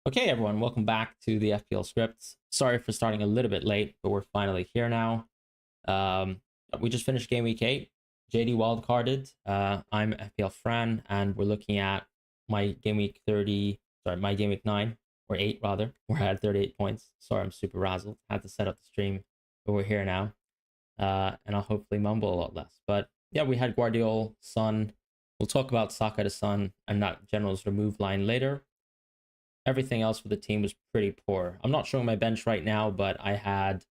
Okay, everyone, welcome back to the FPL Script. Sorry for starting a little bit late, but we're finally here now. We just finished Game Week 8. JD wildcarded. I'm FPL Fran, and we're looking at my Game Week 9, or 8 rather, where I had 38 points. Sorry, I'm super razzled. Had to set up the stream, but we're here now. And I'll hopefully mumble a lot less. But yeah, we had Guardiola, Son. We'll talk about Saka to Son and that general sort of move line later. Everything else for the team was pretty poor. I'm not showing my bench right now, but I had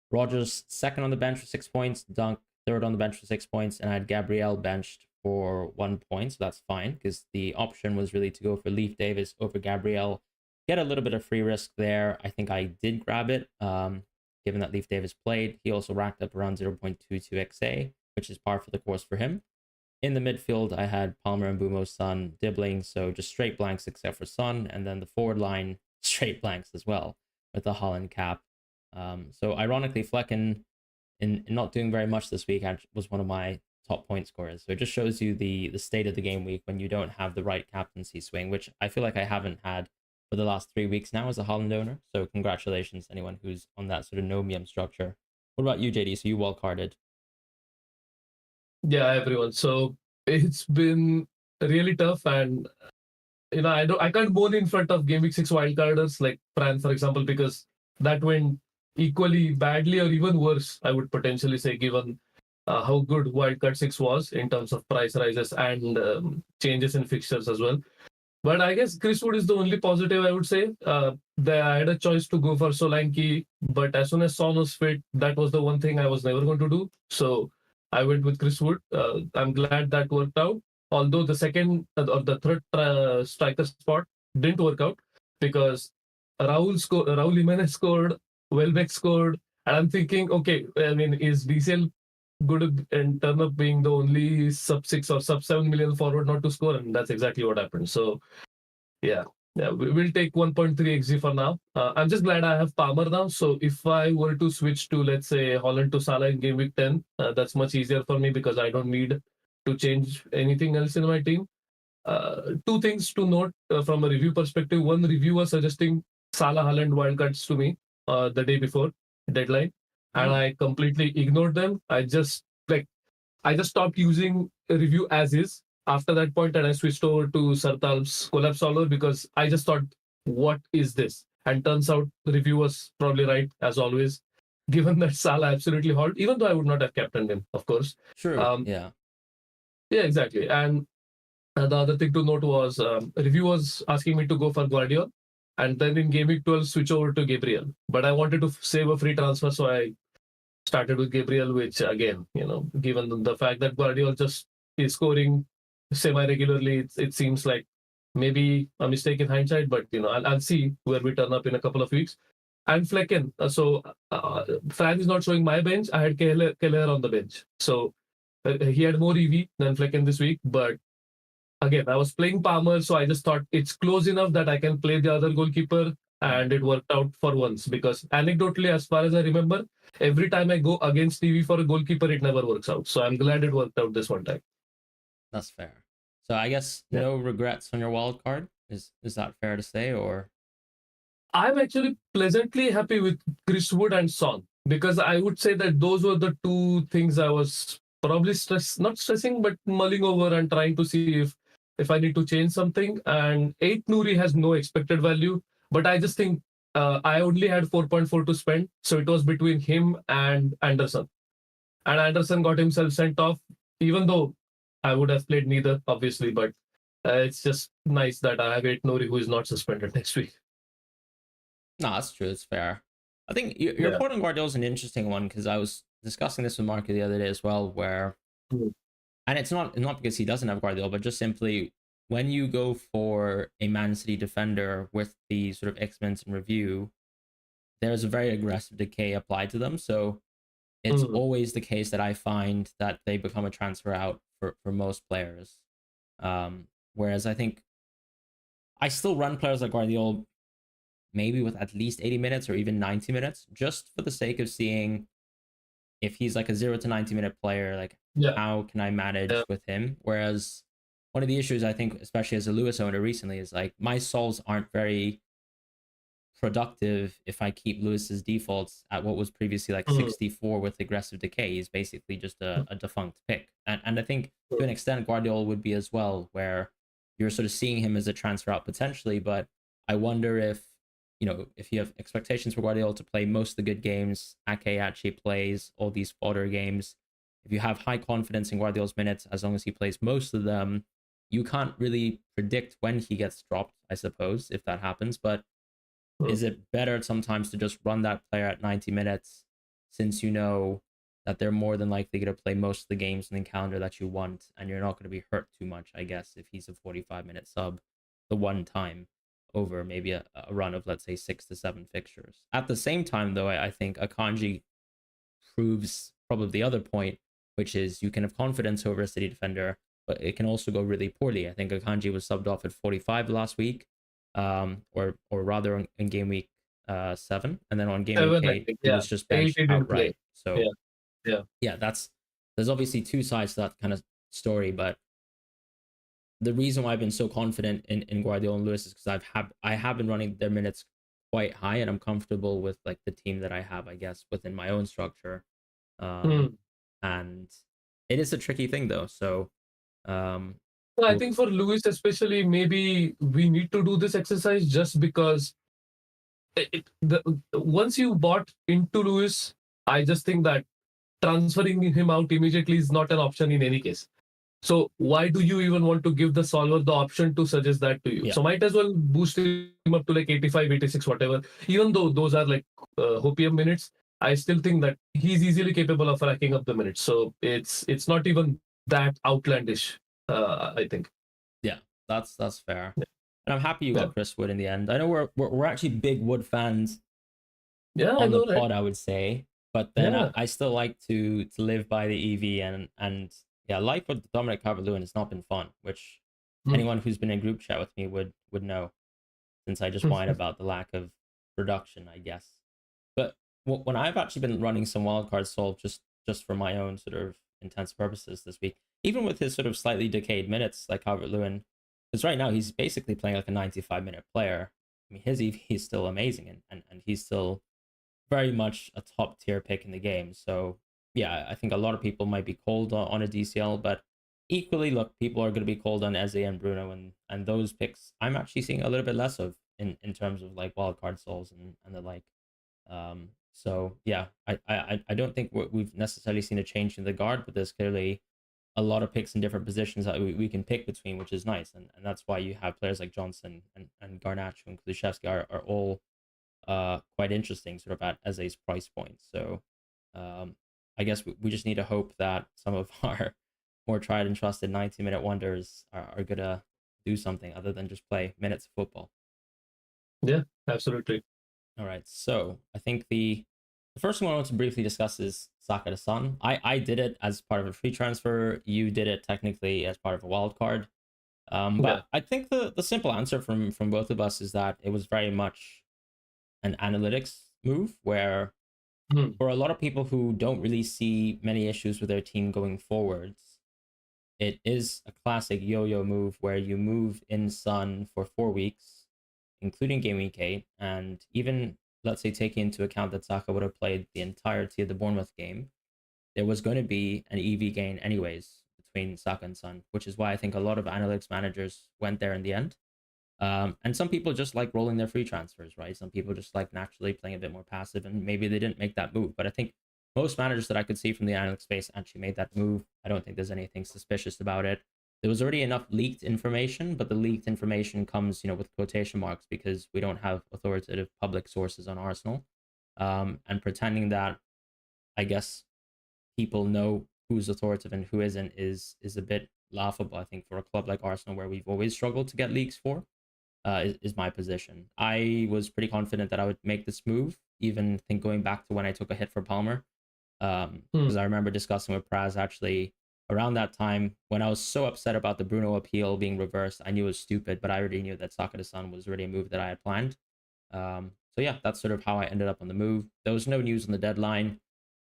Rogers second on the bench for 6 points, Dunk third on the bench for 6 points, and I had Gabriel benched for 1 point, so that's fine, because the option was really to go for Leaf Davis over Gabriel. Get a little bit of free risk there. I think I did grab it, given that Leaf Davis played. He also racked up around 0.22 XA, which is par for the course for him. In the midfield, I had Palmer and Bumo, Son, Dibbling, so just straight blanks except for Son, and then the forward line, straight blanks as well, with the Holland cap. So ironically, Flecken, in not doing very much this week, was one of my top point scorers. So it just shows you the state of the game week when you don't have the right captaincy swing, which I feel like I haven't had for the last 3 weeks now as a Holland owner. So congratulations to anyone who's on that sort of nomium structure. What about you, JD? So you wildcarded. Yeah, everyone. So it's been really tough, and I can't moan in front of Game Week 6 wildcarders like Fran, for example, because that went equally badly or even worse, I would potentially say, given how good Wildcard 6 was in terms of price rises and changes in fixtures as well. But I guess Chris Wood is the only positive, I would say. I had a choice to go for Solanke, but as soon as Son was fit, that was the one thing I was never going to do. So I went with Chris Wood. I'm glad that worked out. Although the second or the third striker spot didn't work out because Raul Jimenez scored, Welbeck scored, and I'm thinking, okay, I mean, is DCL good and turn up being the only sub 6 or sub 7 million forward not to score? And that's exactly what happened. So yeah, we'll take 1.3 xg for now. I'm just glad I have Palmer now. So if I were to switch to, let's say, Holland to Salah in game week 10, that's much easier for me because I don't need to change anything else in my team. Two things to note from a review perspective. One, reviewer suggesting Salah Holland wildcards to me the day before deadline, and I completely ignored them. I just stopped using a review as is after that point, and I switched over to Sartal's collab solver because I just thought, what is this? And turns out the review was probably right as always, given that Salah absolutely hauled, even though I would not have captained him, of course. Sure, yeah. Yeah, exactly. And the other thing to note was review was asking me to go for Guardiola, and then in game week 12 switch over to Gabriel. But I wanted to save a free transfer, so I started with Gabriel, which again, given the fact that Guardiola just is scoring semi-regularly, it seems like maybe a mistake in hindsight, but I'll see where we turn up in a couple of weeks. And Flecken, Fran is not showing my bench. I had Keller on the bench, so he had more EV than Flecken this week. But again, I was playing Palmer, so I just thought it's close enough that I can play the other goalkeeper, and it worked out for once. Because anecdotally, as far as I remember, every time I go against TV for a goalkeeper, it never works out. So I'm glad it worked out this one time. That's fair. So I guess no regrets on your wild card. Is that fair to say, or? I'm actually pleasantly happy with Chris Wood and Son, because I would say that those were the two things I was probably not stressing, but mulling over and trying to see if I need to change something. And 8 Nouri has no expected value, but I just think I only had 4.4 to spend, so it was between him and Anderson. And Anderson got himself sent off, even though I would have played neither, obviously. But it's just nice that I have 8 Nouri who is not suspended next week. No, that's true. It's fair. I think your point on Guardiola is an interesting one because I was discussing this with Mark the other day as well, where, and it's not because he doesn't have Guardiola, but just simply when you go for a Man City defender with the sort of xMins in review, there's a very aggressive decay applied to them. So it's always the case that I find that they become a transfer out for most players. Whereas I think I still run players like Guardiola maybe with at least 80 minutes or even 90 minutes, just for the sake of seeing if he's like a 0 to 90 minute player, like how can I manage with him? Whereas one of the issues I think, especially as a Lewis owner recently, is like my solves aren't very productive if I keep Lewis's defaults at what was previously like 64 with aggressive decay. He's basically just a defunct pick. And I think to an extent Guardiola would be as well, where you're sort of seeing him as a transfer out potentially, but I wonder if, you know, if you have expectations for Guardiola to play most of the good games, Ake actually plays all these fodder games. If you have high confidence in Guardiola's minutes, as long as he plays most of them, you can't really predict when he gets dropped, I suppose, if that happens. But is it better sometimes to just run that player at 90 minutes since you know that they're more than likely going to play most of the games in the calendar that you want, and you're not going to be hurt too much, I guess, if he's a 45-minute sub the one time over maybe a run of, let's say, 6 to 7 fixtures. At the same time, though, I think Akanji proves probably the other point, which is you can have confidence over a City defender, but it can also go really poorly. I think Akanji was subbed off at 45 last week, or rather in game week 7, and then on game week 8, he was just benched outright. So yeah, there's obviously two sides to that kind of story, but the reason why I've been so confident in Guardiola and Lewis is because I have been running their minutes quite high, and I'm comfortable with like the team that I have, I guess, within my own structure. And it is a tricky thing though. So I think for Lewis especially, maybe we need to do this exercise just because once you bought into Lewis, I just think that transferring him out immediately is not an option in any case. So why do you even want to give the solver the option to suggest that to you? Yeah. So might as well boost him up to like 85, 86, whatever. Even though those are like Hopium minutes, I still think that he's easily capable of racking up the minutes. So it's not even that outlandish, I think. Yeah, that's fair. Yeah. And I'm happy you got Chris Wood in the end. I know we're actually big Wood fans. Yeah, on the right? pod, I would say, but then I still like to live by the EV and yeah, life with Dominic Calvert-Lewin has not been fun, which anyone who's been in group chat with me would know, since I just whine about the lack of production, I guess. But when I've actually been running some wildcard solve just for my own sort of intense purposes this week, even with his sort of slightly decayed minutes like Calvert-Lewin, because right now he's basically playing like a 95-minute player. I mean, his EV is still amazing, and he's still very much a top tier pick in the game. So yeah, I think a lot of people might be cold on a DCL, but equally, look, people are going to be cold on Eze and Bruno, and those picks I'm actually seeing a little bit less of in terms of like wildcard souls and the like. So yeah, I don't think we've necessarily seen a change in the guard, but there's clearly a lot of picks in different positions that we can pick between, which is nice, and that's why you have players like Johnson and Garnacho and Kulusevski are all quite interesting sort of at Eze's price point. So I guess we just need to hope that some of our more tried and trusted 90-minute wonders are gonna do something other than just play minutes of football. Yeah, absolutely. All right, so I think the first one I want to briefly discuss is Saka to Son. I did it as part of a free transfer. You did it technically as part of a wild card. But I think the simple answer from both of us is that it was very much an analytics move, where for a lot of people who don't really see many issues with their team going forwards, it is a classic yo-yo move where you move in Son for 4 weeks, including game week 8, and even, let's say, taking into account that Saka would have played the entirety of the Bournemouth game, there was going to be an EV gain anyways between Saka and Son, which is why I think a lot of analytics managers went there in the end. And some people just like rolling their free transfers, right? Some people just like naturally playing a bit more passive, and maybe they didn't make that move. But I think most managers that I could see from the analytics space actually made that move. I don't think there's anything suspicious about it. There was already enough leaked information, but the leaked information comes, with quotation marks, because we don't have authoritative public sources on Arsenal. And pretending that, I guess, people know who's authoritative and who isn't is a bit laughable, I think, for a club like Arsenal, where we've always struggled to get leaks for. Is my position. I was pretty confident that I would make this move, even think going back to when I took a hit for Palmer. Because I remember discussing with Praz actually around that time when I was so upset about the Bruno appeal being reversed. I knew it was stupid, but I already knew that Saka to Son was already a move that I had planned. So yeah, that's sort of how I ended up on the move. There was no news on the deadline,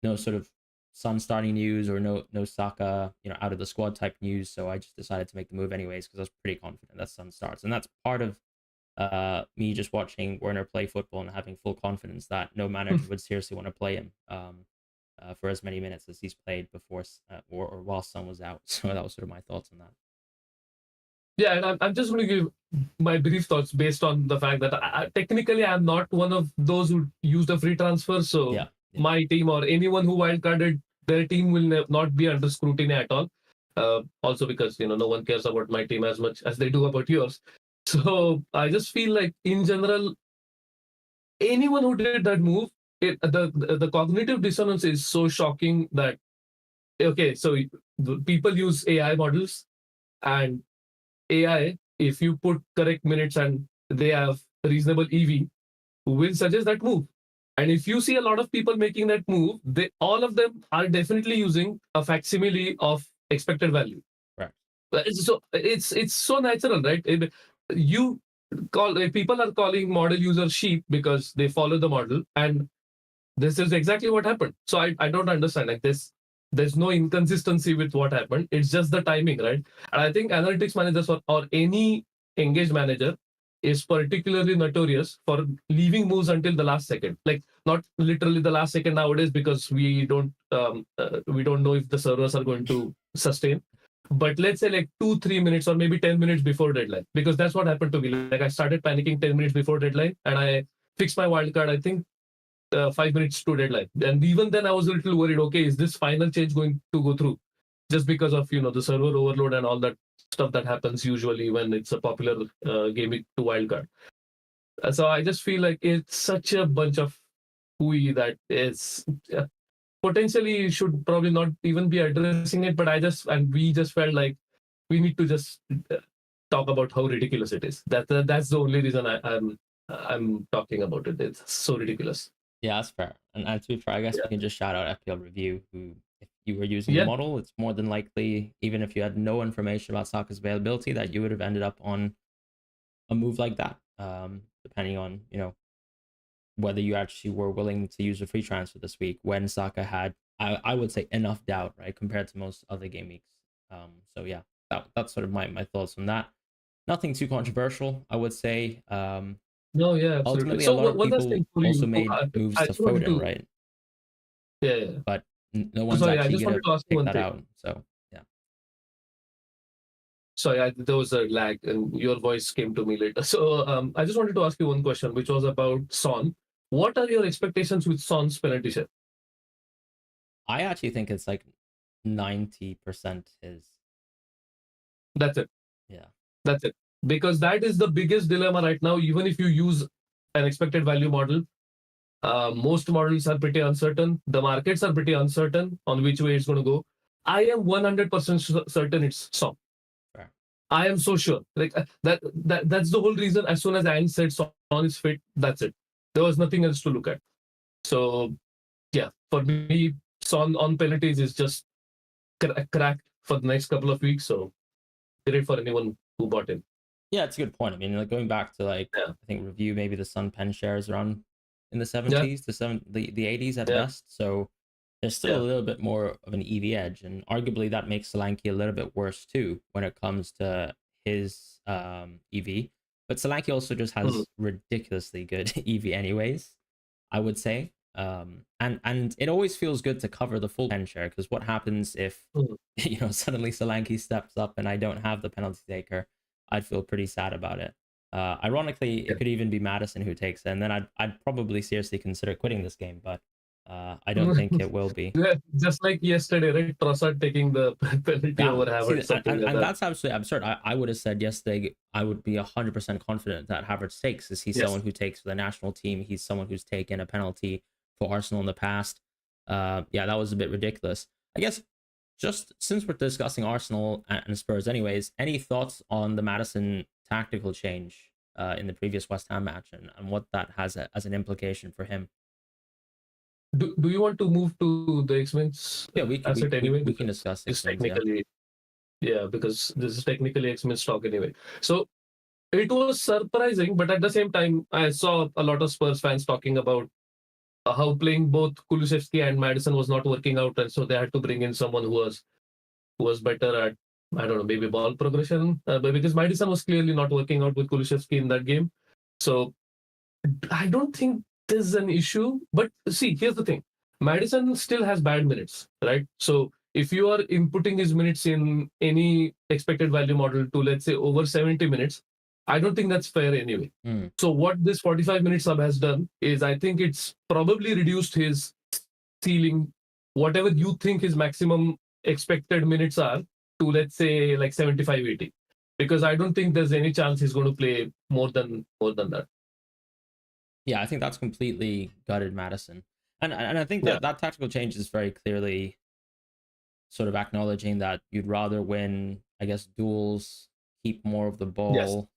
no sort of Son starting news, or no Saka, out of the squad type news. So I just decided to make the move anyways, because I was pretty confident that Son starts, and that's part of me just watching Werner play football and having full confidence that no manager would seriously want to play him for as many minutes as he's played before or while Son was out. So that was sort of my thoughts on that. Yeah, and I'm just going to give my brief thoughts based on the fact that technically I'm not one of those who used a free transfer. So Yeah. my team or anyone who wildcarded their team will not be under scrutiny at all. Also because no one cares about my team as much as they do about yours. So I just feel like in general, anyone who did that move, the cognitive dissonance is so shocking that okay, so people use AI models, and AI, if you put correct minutes and they have reasonable EV, will suggest that move. And if you see a lot of people making that move, they all of them are definitely using a facsimile of expected value. Right. So it's so natural, right? You call people are calling model users sheep because they follow the model, and this is exactly what happened. So I don't understand, like this. There's no inconsistency with what happened. It's just the timing, right? And I think analytics managers or any engaged manager is particularly notorious for leaving moves until the last second. Like not literally the last second nowadays because we don't know if the servers are going to sustain. But let's say like 2-3 minutes or maybe 10 minutes before deadline, because that's what happened to me. Like I started panicking 10 minutes before deadline, and I fixed my wildcard. I think 5 minutes to deadline. And even then, I was a little worried. Okay, is this final change going to go through? Just because of the server overload and all that stuff that happens usually when it's a popular gaming to wildcard. So I just feel like it's such a bunch of hooey that is potentially should probably not even be addressing it. But we just felt like we need to just talk about how ridiculous it is. That's the only reason I'm talking about it. It's so ridiculous. Yeah, that's fair. And to be fair, I guess we can just shout out FPL Review, who, if you were using Yeah. the model, it's more than likely, even if you had no information about Saka's availability, that you would have ended up on a move like that, depending on, whether you actually were willing to use a free transfer this week when Saka had, I would say, enough doubt, right, compared to most other game weeks. So yeah, that's sort of my thoughts on that. Nothing too controversial, I would say. No, yeah, absolutely. Ultimately, So a lot of what does people for also you? made moves I to just wanted Foden, to, right? yeah. But no one's Sorry, I actually just gonna wanted to ask you pick one that thing. out. So yeah. Sorry, there was a lag and your voice came to me later. So I just wanted to ask you one question, which was about Son. What are your expectations with Son's penalty share? I actually think it's like 90% his. That's it. Yeah. That's it. Because that is the biggest dilemma right now. Even if you use an expected value model, most models are pretty uncertain. The markets are pretty uncertain on which way it's going to go. I am 100% certain it's Son. Fair. I am so sure. Like that's the whole reason. As soon as Anne said Son is fit, that's it. There was nothing else to look at. So yeah, for me, Son on penalties is just cracked for the next couple of weeks. So great for anyone who bought him. Yeah, it's a good point. I mean, like going back to I think review, maybe the Sun pen shares around in the 70s to the 80s at best. So there's still a little bit more of an EV edge, and arguably that makes Solanke a little bit worse too when it comes to his EV. But Solanke also just has ridiculously good EV anyways, I would say. And it always feels good to cover the full pen share, because what happens if suddenly Solanke steps up and I don't have the penalty taker? I'd feel pretty sad about it. Ironically, it could even be Madison who takes it, and then I'd probably seriously consider quitting this game, but I don't think it will be. Yeah, just like yesterday, right? Trossard taking the penalty over Havertz. And that's absolutely absurd. I would have said yesterday I would be 100% confident that Havertz takes, as he's someone who takes for the national team. He's someone who's taken a penalty for Arsenal in the past. Yeah, that was a bit ridiculous. I guess just since we're discussing Arsenal and Spurs anyways, any thoughts on the Madison tactical change in the previous West Ham match and what that has as an implication for him? Do you want to move to the xMins asset anyway? We can discuss this technically. Yeah, because this is technically xMins stock anyway. So it was surprising, but at the same time, I saw a lot of Spurs fans talking about how playing both Kulusevski and Madison was not working out, and so they had to bring in someone who was better at, I don't know, maybe ball progression, but because Madison was clearly not working out with Kulusevski in that game. So I don't think there's an issue. But see, here's the thing: Madison still has bad minutes, right? So if you are inputting his minutes in any expected value model to, let's say, over 70 minutes, I don't think that's fair anyway. So what this 45-minute sub has done is, I think it's probably reduced his ceiling, whatever you think his maximum expected minutes are, to, let's say, like 75, 80. Because I don't think there's any chance he's going to play more than that. Yeah, I think that's completely gutted Madison. And I think that that tactical change is very clearly sort of acknowledging that you'd rather win, I guess, duels, keep more of the ball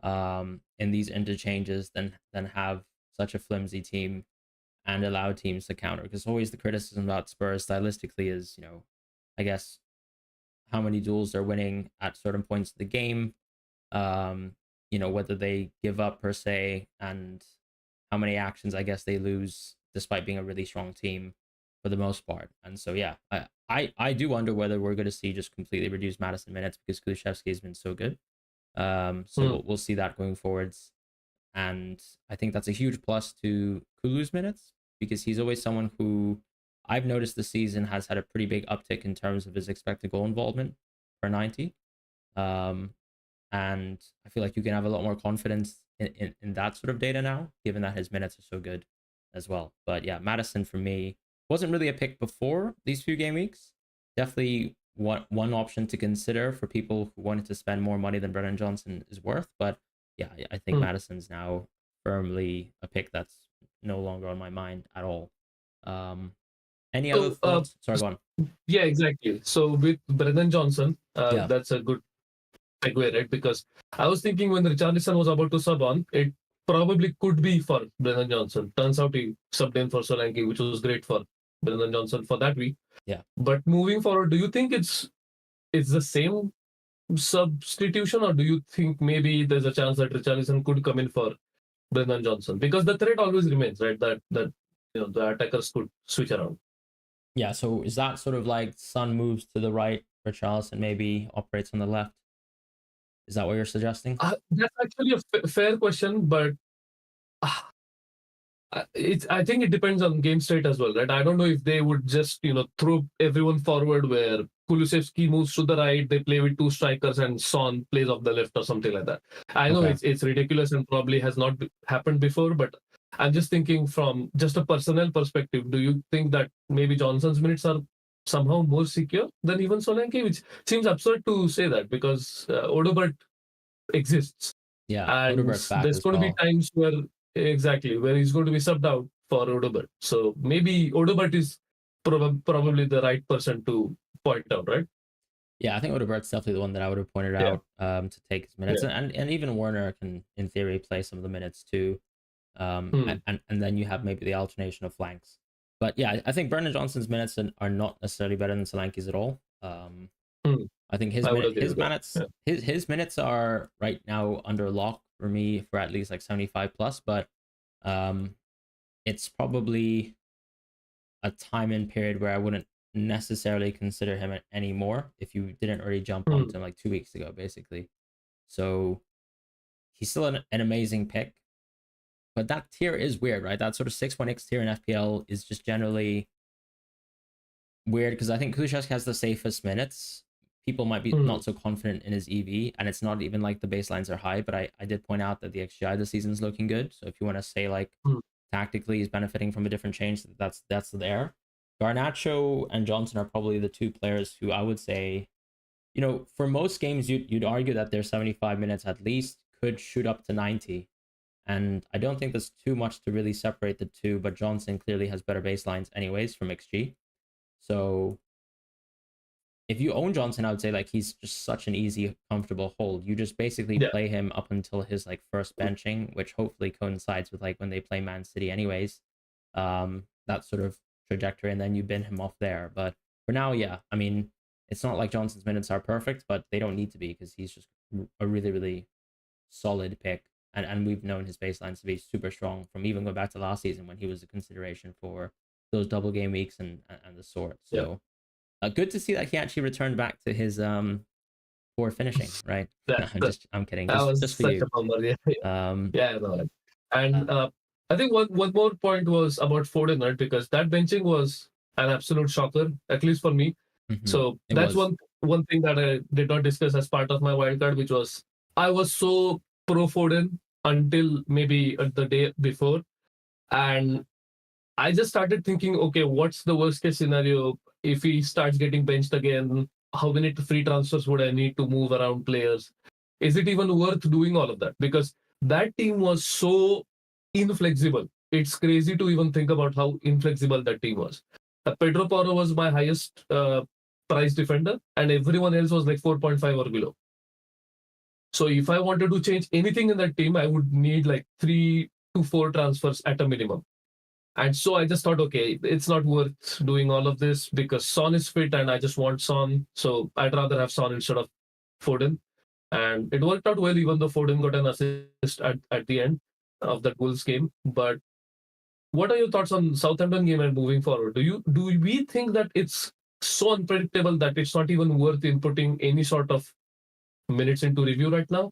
in these interchanges than have such a flimsy team and allow teams to counter. Because always the criticism about Spurs stylistically is, I guess, how many duels they're winning at certain points of the game, whether they give up per se, and how many actions I guess they lose despite being a really strong team for the most part. And so yeah, I do wonder whether we're going to see just completely reduced Madison minutes because Kulusevski has been so good. So we'll see that going forwards. And I think that's a huge plus to Kulu's minutes because he's always someone who I've noticed this season has had a pretty big uptick in terms of his expected goal involvement per 90. And I feel like you can have a lot more confidence in that sort of data now, given that his minutes are so good as well. But yeah, Madison for me wasn't really a pick before these few game weeks. Definitely one option to consider for people who wanted to spend more money than Brennan Johnson is worth. But yeah, I think Madison's now firmly a pick that's no longer on my mind at all. Any other thoughts? Sorry, go on. Yeah, exactly. So with Brennan Johnson, that's a good segue, right? Because I was thinking when Richarlison was about to sub on, it probably could be for Brennan Johnson. Turns out he subbed in for Solanke, which was great for Brennan Johnson for that week. Yeah. But moving forward, do you think it's the same substitution, or do you think maybe there's a chance that Richarlison could come in for Brennan Johnson? Because the threat always remains, right? That the attackers could switch around. Yeah, so is that sort of like Son moves to the right, Richarlison maybe operates on the left? Is that what you're suggesting? That's actually a fair question, but I think it depends on game state as well, right? I don't know if they would just throw everyone forward where Kulusevski moves to the right, they play with two strikers, and Son plays off the left or something like that. I know it's ridiculous and probably has not happened before, but I'm just thinking from just a personnel perspective. Do you think that maybe Johnson's minutes are somehow more secure than even Solanke? Which seems absurd to say that because Odobert exists. Yeah, and there's going to be times where he's going to be subbed out for Odobert. So maybe Odobert is probably the right person to point out, right? Yeah, I think Odebert's definitely the one that I would have pointed out to take his minutes, and even Werner can, in theory, play some of the minutes too. And then you have maybe the alternation of flanks. But yeah, I think Brennan Johnson's minutes are not necessarily better than Solanke's at all. I think his minutes are right now under lock for me for at least like 75 plus, but it's probably a time and period where I wouldn't necessarily consider him anymore if you didn't already jump onto him like 2 weeks ago, basically. So he's still an amazing pick, but that tier is weird, right? That sort of 6-1x tier in FPL is just generally weird because I think Kulusevski has the safest minutes. People might be not so confident in his EV, and it's not even like the baselines are high, but I did point out that the XGI this season is looking good. So if you want to say like tactically he's benefiting from a different change, that's there. Garnacho and Johnson are probably the two players who I would say, for most games you'd argue that their 75 minutes at least could shoot up to 90. And I don't think there's too much to really separate the two, but Johnson clearly has better baselines anyways from XG. So if you own Johnson, I would say like he's just such an easy, comfortable hold. You just basically play him up until his like first benching, which hopefully coincides with like when they play Man City anyways. That sort of trajectory, and then you bin him off there. But for now, yeah, I mean, it's not like Johnson's minutes are perfect, but they don't need to be because he's just a really, really solid pick. And we've known his baselines to be super strong from even going back to last season when he was a consideration for those double game weeks and the sort. So good to see that he actually returned back to his before finishing, right? I'm kidding. That was Just for such you. a bummer. Yeah, yeah, no. And I think one more point was about Foden, right? Because that benching was an absolute shocker, at least for me. So It that's was. one thing that I did not discuss as part of my wildcard, which was I was so pro Foden until maybe the day before, and I just started thinking, okay, what's the worst case scenario if he starts getting benched again? How many free transfers would I need to move around players? Is it even worth doing all of that? Because that team was so inflexible. It's crazy to even think about how inflexible that team was. Pedro Porro was my highest price defender, and everyone else was like 4.5 or below. So if I wanted to change anything in that team, I would need like 3 to 4 transfers at a minimum. And so I just thought, okay, it's not worth doing all of this because Son is fit and I just want Son. So I'd rather have Son instead of Foden. And it worked out well, even though Foden got an assist at the end of that Wolves game. But what are your thoughts on Southampton game and moving forward? Do we think that it's so unpredictable that it's not even worth inputting any sort of minutes into review right now?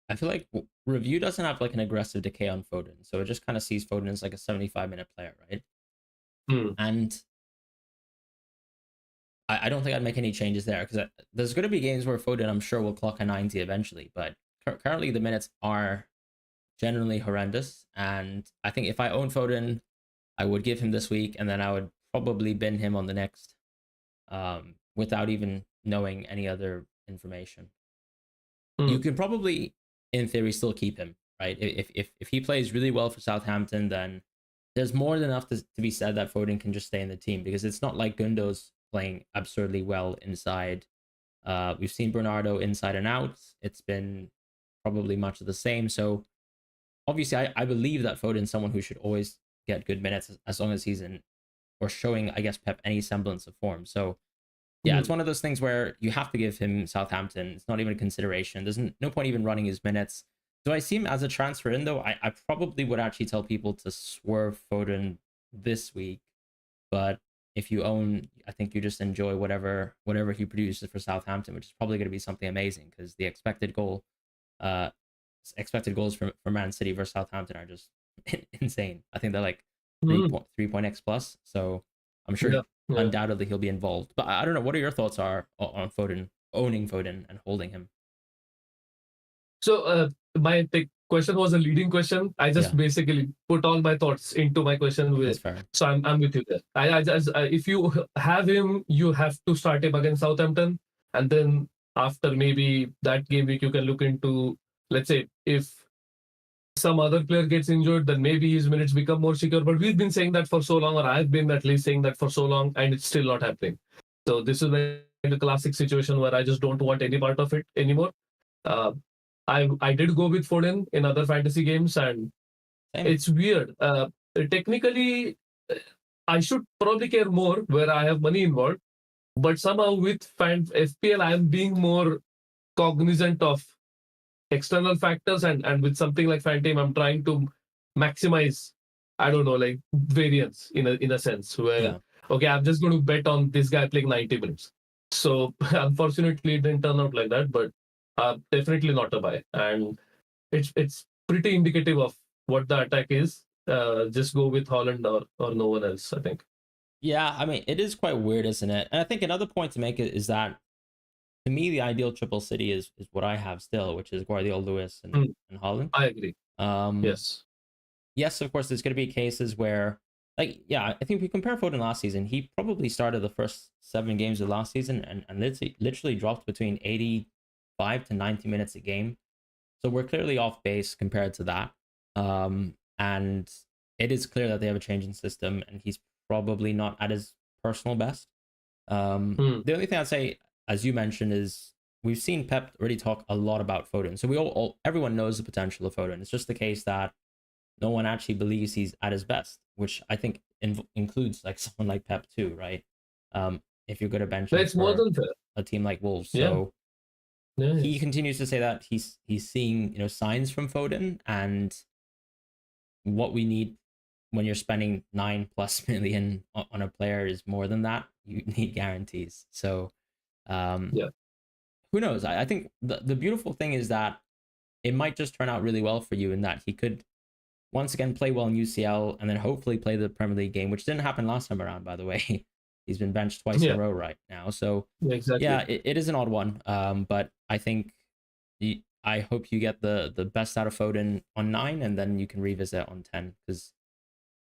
I feel like review doesn't have like an aggressive decay on Foden, so it just kind of sees Foden as like a 75-minute player, right? And I don't think I'd make any changes there because there's going to be games where Foden, I'm sure, will clock a 90 eventually, but currently the minutes are generally horrendous. And I think if I own Foden, I would give him this week, and then I would probably bin him on the next, without even knowing any other information. You can probably, in theory, still keep him, right? If he plays really well for Southampton, then there's more than enough to be said that Foden can just stay in the team because it's not like Gundo's playing absurdly well inside. We've seen Bernardo inside and out. It's been probably much of the same. So obviously, I believe that Foden's someone who should always get good minutes as long as he's in or showing, I guess, Pep any semblance of form. So yeah, it's one of those things where you have to give him Southampton. It's not even a consideration. There's no point even running his minutes. Do I see him as a transfer in though? I probably would actually tell people to swerve Foden this week. But if you own, I think you just enjoy whatever he produces for Southampton, which is probably going to be something amazing because the expected goals for Man City versus Southampton are just insane. I think they're like 3 point X plus. So I'm sure undoubtedly he'll be involved. But I don't know. What are your thoughts on Foden, owning Foden and holding him? So my question was a leading question. I just basically put all my thoughts into my question. That's fair. So I'm with you there. I just if you have him, you have to start him against Southampton, and then after maybe that game week, you can look into, let's say, if some other player gets injured, then maybe his minutes become more secure. But we've been saying that for so long, or I've been at least saying that for so long, and it's still not happening. So this is like a classic situation where I just don't want any part of it anymore. Uh, I did go with Foden in other fantasy games, and it's weird. Technically, I should probably care more where I have money involved, but somehow with FPL, I am being more cognizant of external factors, and with something like Phantom, I'm trying to maximize, I don't know, like variance in a sense where okay, I'm just going to bet on this guy playing 90 minutes. So unfortunately, it didn't turn out like that, but definitely not a buy, and it's pretty indicative of what the attack is. Just go with Holland or no one else, I think. Yeah, I mean, it is quite weird, isn't it? And I think another point to make is that to me, the ideal triple city is what I have still, which is Guardiola, Lewis, and Holland. I agree. Yes. Yes, of course, there's going to be cases where, like, yeah, I think if we compare Foden last season, he probably started the first 7 games of last season and literally dropped between 85 to 90 minutes a game. So we're clearly off base compared to that. And it is clear that they have a change in system, and he's probably not at his personal best. The only thing I'd say, as you mentioned, is we've seen Pep already talk a lot about Foden. So everyone knows the potential of Foden. It's just the case that no one actually believes he's at his best, which I think includes like someone like Pep too, right? If you're going to bench him for a team like Wolves. So he continues to say that he's seeing signs from Foden, and what we need when you're spending 9+ million on a player is more than that. You need guarantees. So Yeah. Who knows? I think the beautiful thing is that it might just turn out really well for you in that he could once again play well in UCL and then hopefully play the Premier League game, which didn't happen last time around, by the way. He's been benched twice in Yeah. a row right now. So Yeah, yeah, exactly. it is an odd one. But I think I hope you get the best out of Foden on 9 and then you can revisit on 10 because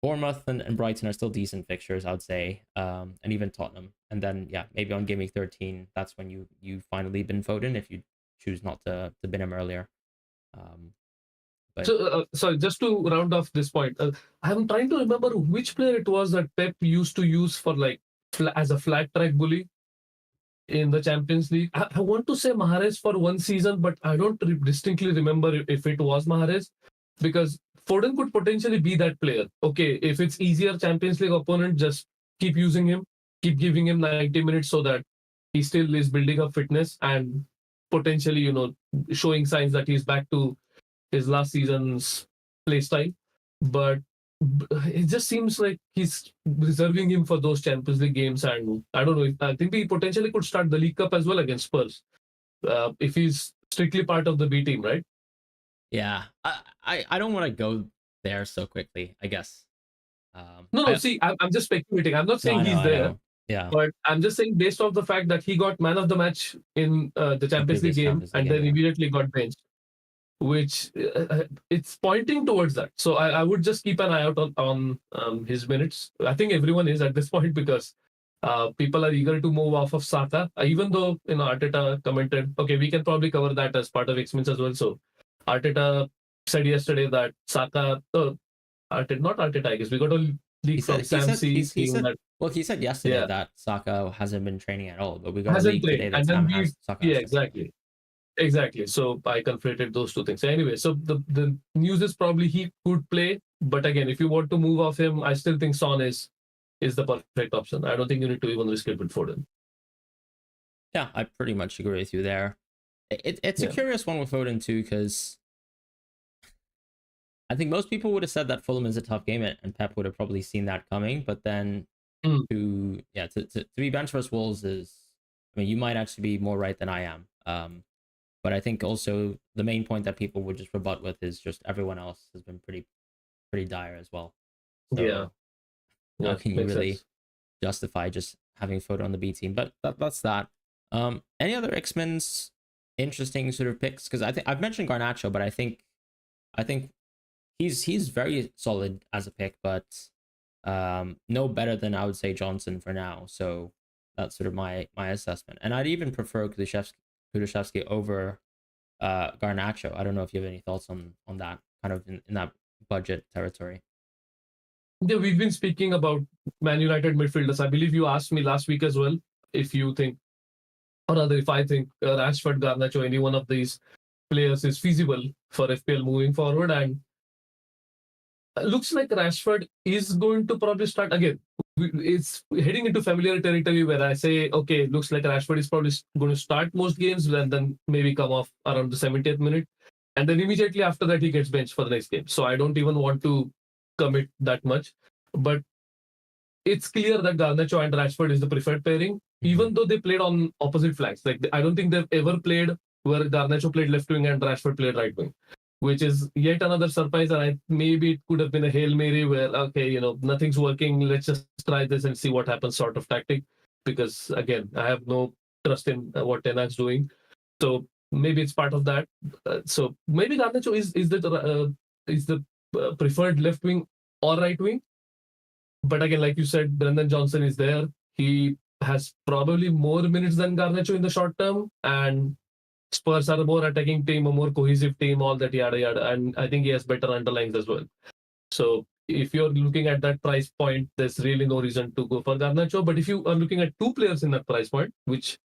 Bournemouth and Brighton are still decent fixtures, I would say, and even Tottenham. And then yeah, maybe on Game Week 13, that's when you finally bin Foden if you choose not to bin him earlier. But So just to round off this point, I'm trying to remember which player it was that Pep used to use for like as a flat track bully in the Champions League. I want to say Mahrez for one season, but I don't distinctly remember if it was Mahrez because Foden could potentially be that player. Okay, if it's easier Champions League opponent, just keep using him, keep giving him 90 minutes so that he still is building up fitness and potentially, showing signs that he's back to his last season's play style. But it just seems like he's reserving him for those Champions League games. And I don't know, I think he potentially could start the League Cup as well against Spurs if he's strictly part of the B team, right? yeah, I don't want to go there so quickly, I guess. No, see, I'm just speculating. I'm not No, saying he's I there, know. Yeah, but I'm just saying based off the fact that he got man of the match in the the Champions League previous game Champions League and game, then yeah. immediately got benched, which it's pointing towards that. So I would just keep an eye out on his minutes. I think everyone is at this point because people are eager to move off of Saka, even though Arteta commented, okay, we can probably cover that as part of xMins as well. So Arteta said yesterday that Saka, not Arteta, I guess we got a He leak from said Sam C he saying said that well he said yesterday yeah that Saka hasn't been training at all, but we got a hasn't leak trained, today that and then we Saka yeah has tested. exactly. Exactly. So I conflated those two things. Anyway, so the news is probably he could play, but again, if you want to move off him, I still think Son is the perfect option. I don't think you need to even risk it with Foden. Yeah, I pretty much agree with you there. It's a Yeah. curious one with Foden too, because I think most people would have said that Fulham is a tough game, and Pep would have probably seen that coming. But then Mm. to be bench versus Wolves is, I mean, you might actually be more right than I am. But I think also the main point that people would just rebut with is just everyone else has been pretty dire as well. Yeah. So how Yeah. can you Makes really sense. justify just having Foden on the B team? But that's that. Any other X-Men's interesting sort of picks? Because I think I've mentioned Garnacho, but I think he's very solid as a pick, but no better than I would say Johnson for now. So that's sort of my assessment. And I'd even prefer Kulusevski over Garnacho. I don't know if you have any thoughts on that kind of in that budget territory. Yeah, we've been speaking about Man United midfielders. I believe you asked me last week as well if you think, or rather, if I think Rashford, Garnacho, any one of these players is feasible for FPL moving forward. And looks like Rashford is going to probably start again. It's heading into familiar territory where I say, okay, looks like Rashford is probably going to start most games and then maybe come off around the 70th minute. And then immediately after that, he gets benched for the next game. So I don't even want to commit that much. But it's clear that Garnacho and Rashford is the preferred pairing, even though they played on opposite flanks. Like I don't think they've ever played where Garnacho played left wing and Rashford played right wing, which is yet another surprise. And maybe it could have been a Hail Mary where, okay, nothing's working. Let's just try this and see what happens sort of tactic. Because again, I have no trust in what Tenag's doing. So maybe it's part of that. So maybe Garnacho is the preferred left wing or right wing. But again, like you said, Brendan Johnson is there. He has probably more minutes than Garnacho in the short term, and Spurs are a more attacking team, a more cohesive team, all that yada yada. And I think he has better underlines as well. So if you're looking at that price point, there's really no reason to go for Garnacho. But if you are looking at two players in that price point, which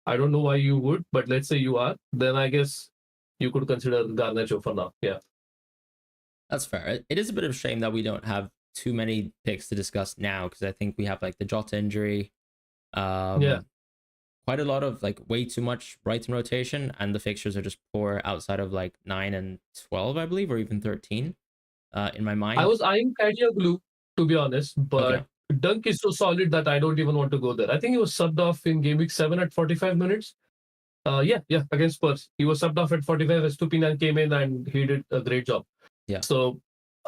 I don't know why you would, but let's say you are, then I guess you could consider Garnacho for now. Yeah. That's fair. It is a bit of a shame that we don't have too many picks to discuss now because I think we have like the Jota injury, Yeah. quite a lot of like way too much Brighton rotation, and the fixtures are just poor outside of like 9 and 12, I believe, or even 13. In my mind. I was eyeing Kadioglu, to be honest, but Okay. Dunk is so solid that I don't even want to go there. I think he was subbed off in Gameweek 7 at 45 minutes. Yeah, against Spurs. He was subbed off at 45. Estupinan came in and he did a great job. Yeah. So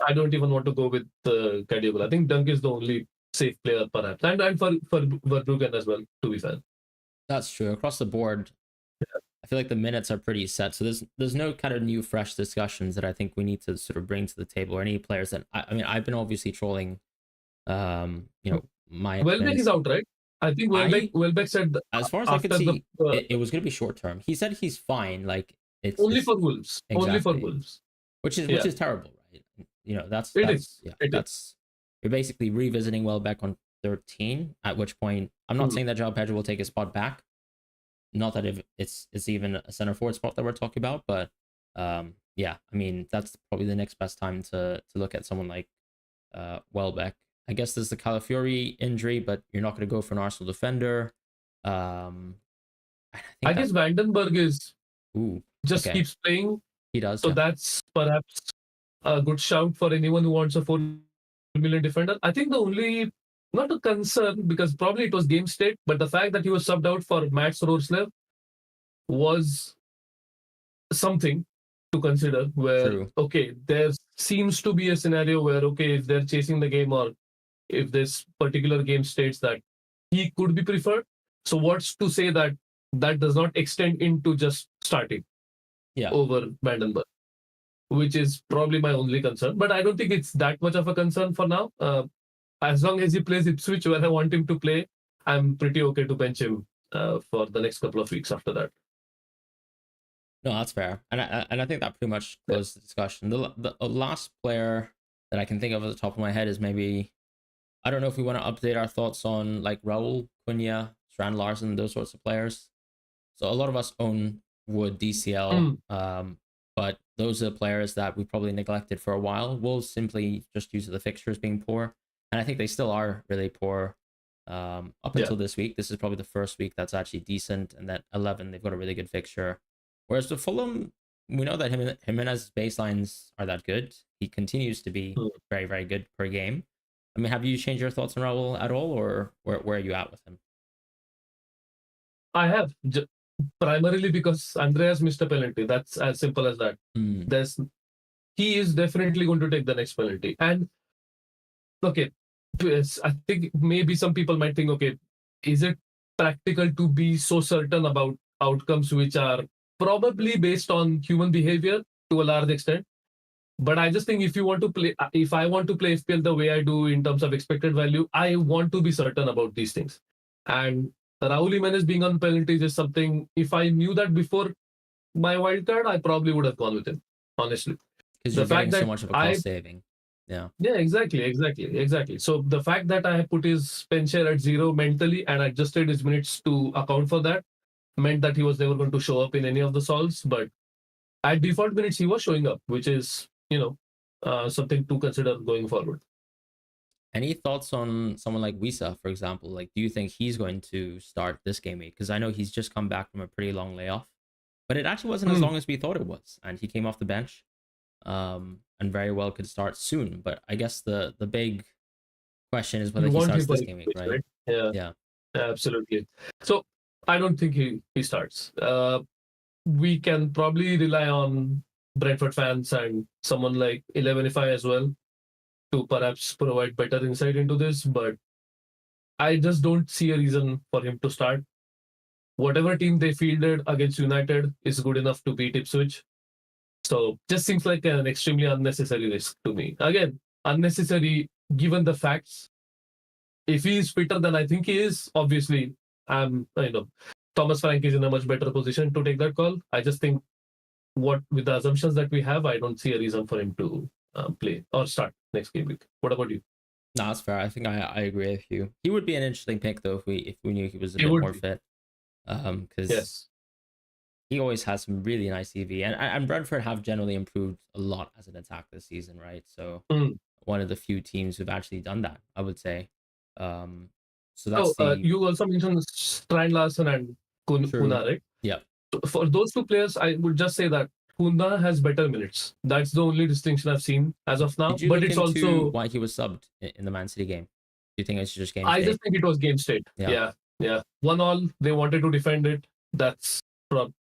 I don't even want to go with Cadiable. I think Dunk is the only safe player perhaps. And for Verbruggen as well, to be fair. That's true. Across the board, I feel like the minutes are pretty set. So there's no kind of new, fresh discussions that I think we need to sort of bring to the table, or any players that I mean, I've been obviously trolling, my Welbeck is out, right? I think Welbeck said as far as I could see, it was going to be short term. He said he's fine. Like it's only for Wolves. Exactly. Only for Wolves. Which is terrible, right? That's you're basically revisiting Welbeck on 13. At which point, I'm not saying that João Pedro will take his spot back. Not that if it's even a center forward spot that we're talking about, but I mean that's probably the next best time to look at someone like Welbeck. I guess there's the Calafiori injury, but you're not going to go for an Arsenal defender. I guess Vandenberg keeps playing. He does. So that's perhaps a good shout for anyone who wants a 4 million defender. I think the only, not a concern, because probably it was game state, but the fact that he was subbed out for Mats Roerslev was something to consider, where, okay, there seems to be a scenario where, okay, if they're chasing the game or if this particular game states that he could be preferred. So what's to say that that does not extend into just starting over Vandenberg, which is probably my only concern. But I don't think it's that much of a concern for now. As long as he plays Ipswich where I want him to play, I'm pretty okay to bench him for the next couple of weeks after that. No, that's fair. And I think that pretty much closed the discussion. The last player that I can think of at the top of my head is maybe, I don't know if we want to update our thoughts on like Raul, Cunha, Strand Larsen, those sorts of players. So a lot of us own Wood, DCL, but those are the players that we probably neglected for a while. Wolves simply just due to the fixtures being poor. And I think they still are really poor up until this week. This is probably the first week that's actually decent. And that 11, they've got a really good fixture. Whereas the Fulham, we know that Jimenez's baselines are that good. He continues to be very, very good per game. I mean, have you changed your thoughts on Raul at all, or where are you at with him? I have, primarily because Andreas missed a penalty. That's as simple as that. He is definitely going to take the next penalty. And okay, I think maybe some people might think, okay, is it practical to be so certain about outcomes which are probably based on human behavior to a large extent? But I just think if I want to play FPL the way I do in terms of expected value, I want to be certain about these things. And Raul Jimenez being on penalties is something, if I knew that before my wildcard, I probably would have gone with him, honestly. Because you're getting so much of a cost saving. Yeah, exactly. So the fact that I put his pen share at 0 mentally and adjusted his minutes to account for that meant that he was never going to show up in any of the solves. But at default minutes, he was showing up, which is, something to consider going forward. Any thoughts on someone like Wisa, for example? Like, do you think he's going to start this game week? Because I know he's just come back from a pretty long layoff, but it actually wasn't as long as we thought it was, and he came off the bench, and very well could start soon. But I guess the big question is whether he starts this game week, right? Yeah, absolutely. So I don't think he starts. We can probably rely on Brentford fans and someone like Elevenify as well to perhaps provide better insight into this, but I just don't see a reason for him to start. Whatever team they fielded against United is good enough to beat Ipswich. So just seems like an extremely unnecessary risk to me. Again, unnecessary given the facts. If he is fitter than I think he is, obviously, Thomas Frank is in a much better position to take that call. I just think with the assumptions that we have, I don't see a reason for him to play or start next game week. What about you? No, that's fair. I think I agree with you. He would be an interesting pick though if we knew he was a bit more fit. Because he always has some really nice EV, and Brentford have generally improved a lot as an attack this season, right? So one of the few teams who've actually done that, I would say. So that's you also mentioned Strand Larsen and Kuna, right? Yeah. For those two players, I would just say that Kuna has better minutes. That's the only distinction I've seen as of now. Did you look into why he was subbed in the Man City game? you think it's just game I state? just think it was game state. Yeah. Yeah. 1-1, they wanted to defend it. That's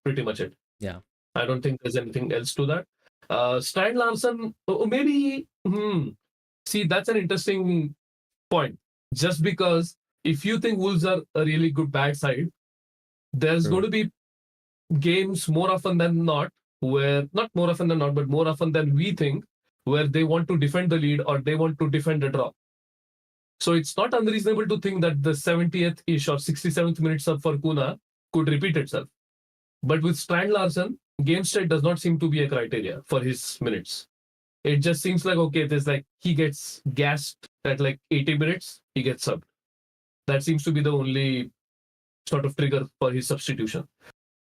pretty much it. Yeah. I don't think there's anything else to that. Strand Larson, maybe. See, that's an interesting point. Just because if you think Wolves are a really good bad side, there's True. going to be games more often than not where, not more often than not, but more often than we think, where they want to defend the lead or they want to defend the draw. So it's not unreasonable to think that the 70th ish or 67th minute sub for Kuna could repeat itself. But with Strand Larson, game state does not seem to be a criteria for his minutes. It just seems like, okay, there's like he gets gassed at like 80 minutes, he gets subbed. That seems to be the only sort of trigger for his substitution.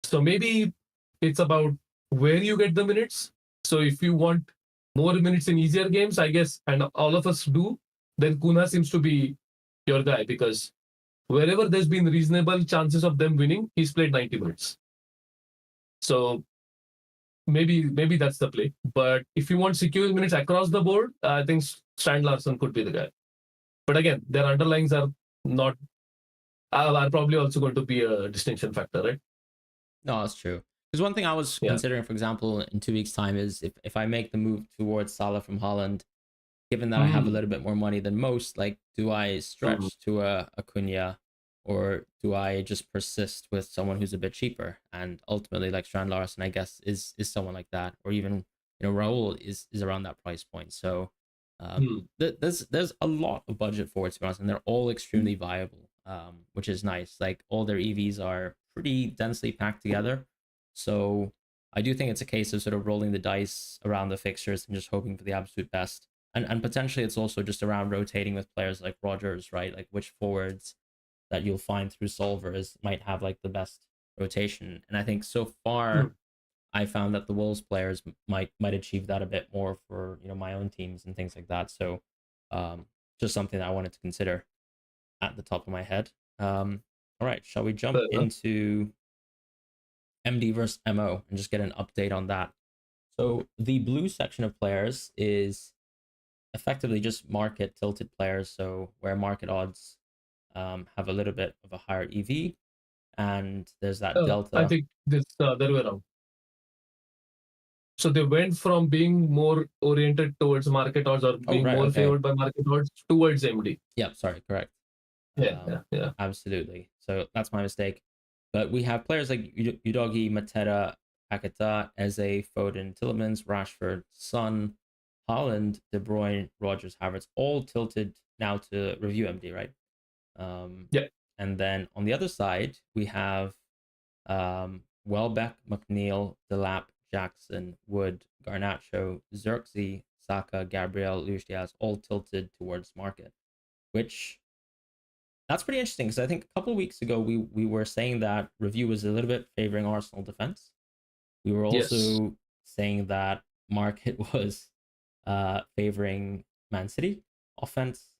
So maybe it's about where you get the minutes. So if you want more minutes in easier games, I guess, and all of us do, then Kuna seems to be your guy because wherever there's been reasonable chances of them winning, he's played 90 minutes. So maybe that's the play. But if you want secure minutes across the board, I think Strand Larson could be the guy. But again, their underlyings are not are probably also going to be a distinction factor, right? No, that's true. Because one thing I was considering, for example, in 2 weeks' time is if I make the move towards Salah from Holland, given that I have a little bit more money than most, like, do I stretch to a Acuna, or do I just persist with someone who's a bit cheaper? And ultimately, like Strand Larson, I guess, is someone like that, or even Raul is around that price point. So there's a lot of budget for it, to be honest, and they're all extremely viable, which is nice. Like, all their EVs are pretty densely packed together. So I do think it's a case of sort of rolling the dice around the fixtures and just hoping for the absolute best. And potentially it's also just around rotating with players like Rodgers, right? Like, which forwards that you'll find through solvers might have like the best rotation. And I think so far I found that the Wolves players might achieve that a bit more for my own teams and things like that. So just something that I wanted to consider at the top of my head. All right, shall we jump into MD versus MO and just get an update on that? So the blue section of players is effectively just market tilted players, so where market odds have a little bit of a higher EV, and there's that delta. I think this the other way around. So they went from being more oriented towards market odds or being more favored by market odds towards MD. Yeah, sorry, correct. Yeah. Absolutely. So that's my mistake. But we have players like Udogi, Mateta, Akata, Eze, Foden, Tillemans, Rashford, Son, Haaland, De Bruyne, Rodgers, Havertz, all tilted now to review MD, right? And then on the other side, we have Welbeck, McNeil, Delap, Jackson, Wood, Garnacho, Xerxes, Saka, Gabriel, Luis Diaz, all tilted towards market, which that's pretty interesting because I think a couple of weeks ago we were saying that review was a little bit favoring Arsenal defense. We were also saying that market was favoring Man City offense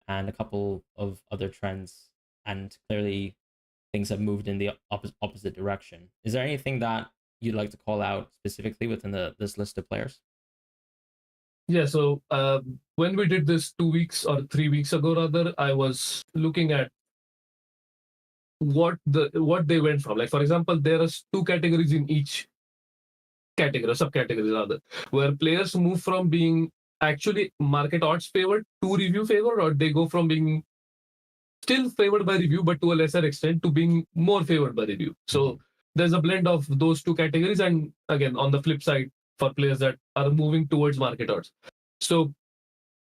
and a couple of other trends, and clearly things have moved in the opposite direction. Is there anything that you'd like to call out specifically within this list of players? Yeah, so when we did this 2 weeks or 3 weeks ago, rather, I was looking at what they went from. Like, for example, there are 2 categories in each category, subcategories rather, where players move from being actually market odds favored to review favored, or they go from being still favored by review but to a lesser extent to being more favored by review. So there's a blend of those 2 categories, and again on the flip side for players that are moving towards market odds. So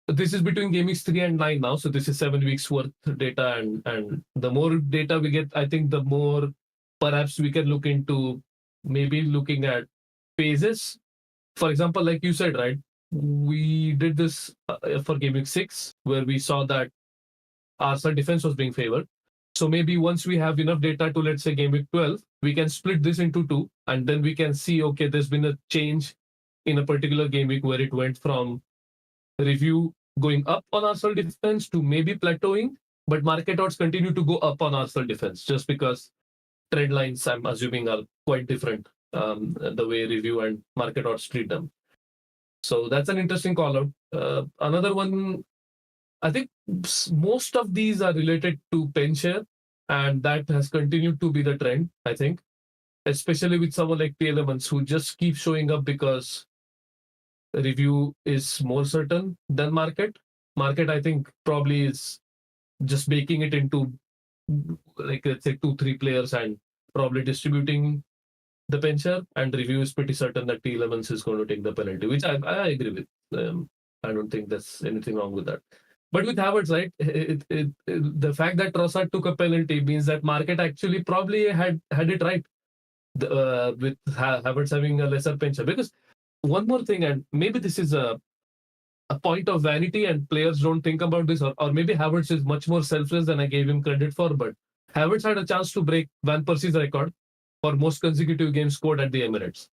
this is between game weeks 3 and 9 now, so this is 7 weeks worth data, and the more data we get, I think the more perhaps we can look into maybe looking at phases. For example, like you said, right, we did this for game week 6 where we saw that Arsenal defense was being favored. So maybe once we have enough data to, let's say, game week 12, we can split this into 2, and then we can see, okay, there's been a change in a particular game week where it went from review going up on Arsenal defense to maybe plateauing, but market odds continue to go up on Arsenal defense just because trend lines, I'm assuming, are quite different, the way review and market odds treat them. So that's an interesting call out. Another one I think most of these are related to pen share, and that has continued to be the trend, I think, especially with someone like the Elements who just keep showing up because review is more certain than market. Market, I think, probably is just making it into, like, let's say 2-3 players and probably distributing the pen share, and review is pretty certain that the Elements is going to take the penalty, which I agree with. I don't think there's anything wrong with that. But with Havertz, right, the fact that Trossard took a penalty means that market actually probably had it right, with Havertz having a lesser pen share. Because one more thing, and maybe this is a point of vanity and players don't think about this, or maybe Havertz is much more selfless than I gave him credit for, but Havertz had a chance to break Van Persie's record for most consecutive games scored at the Emirates.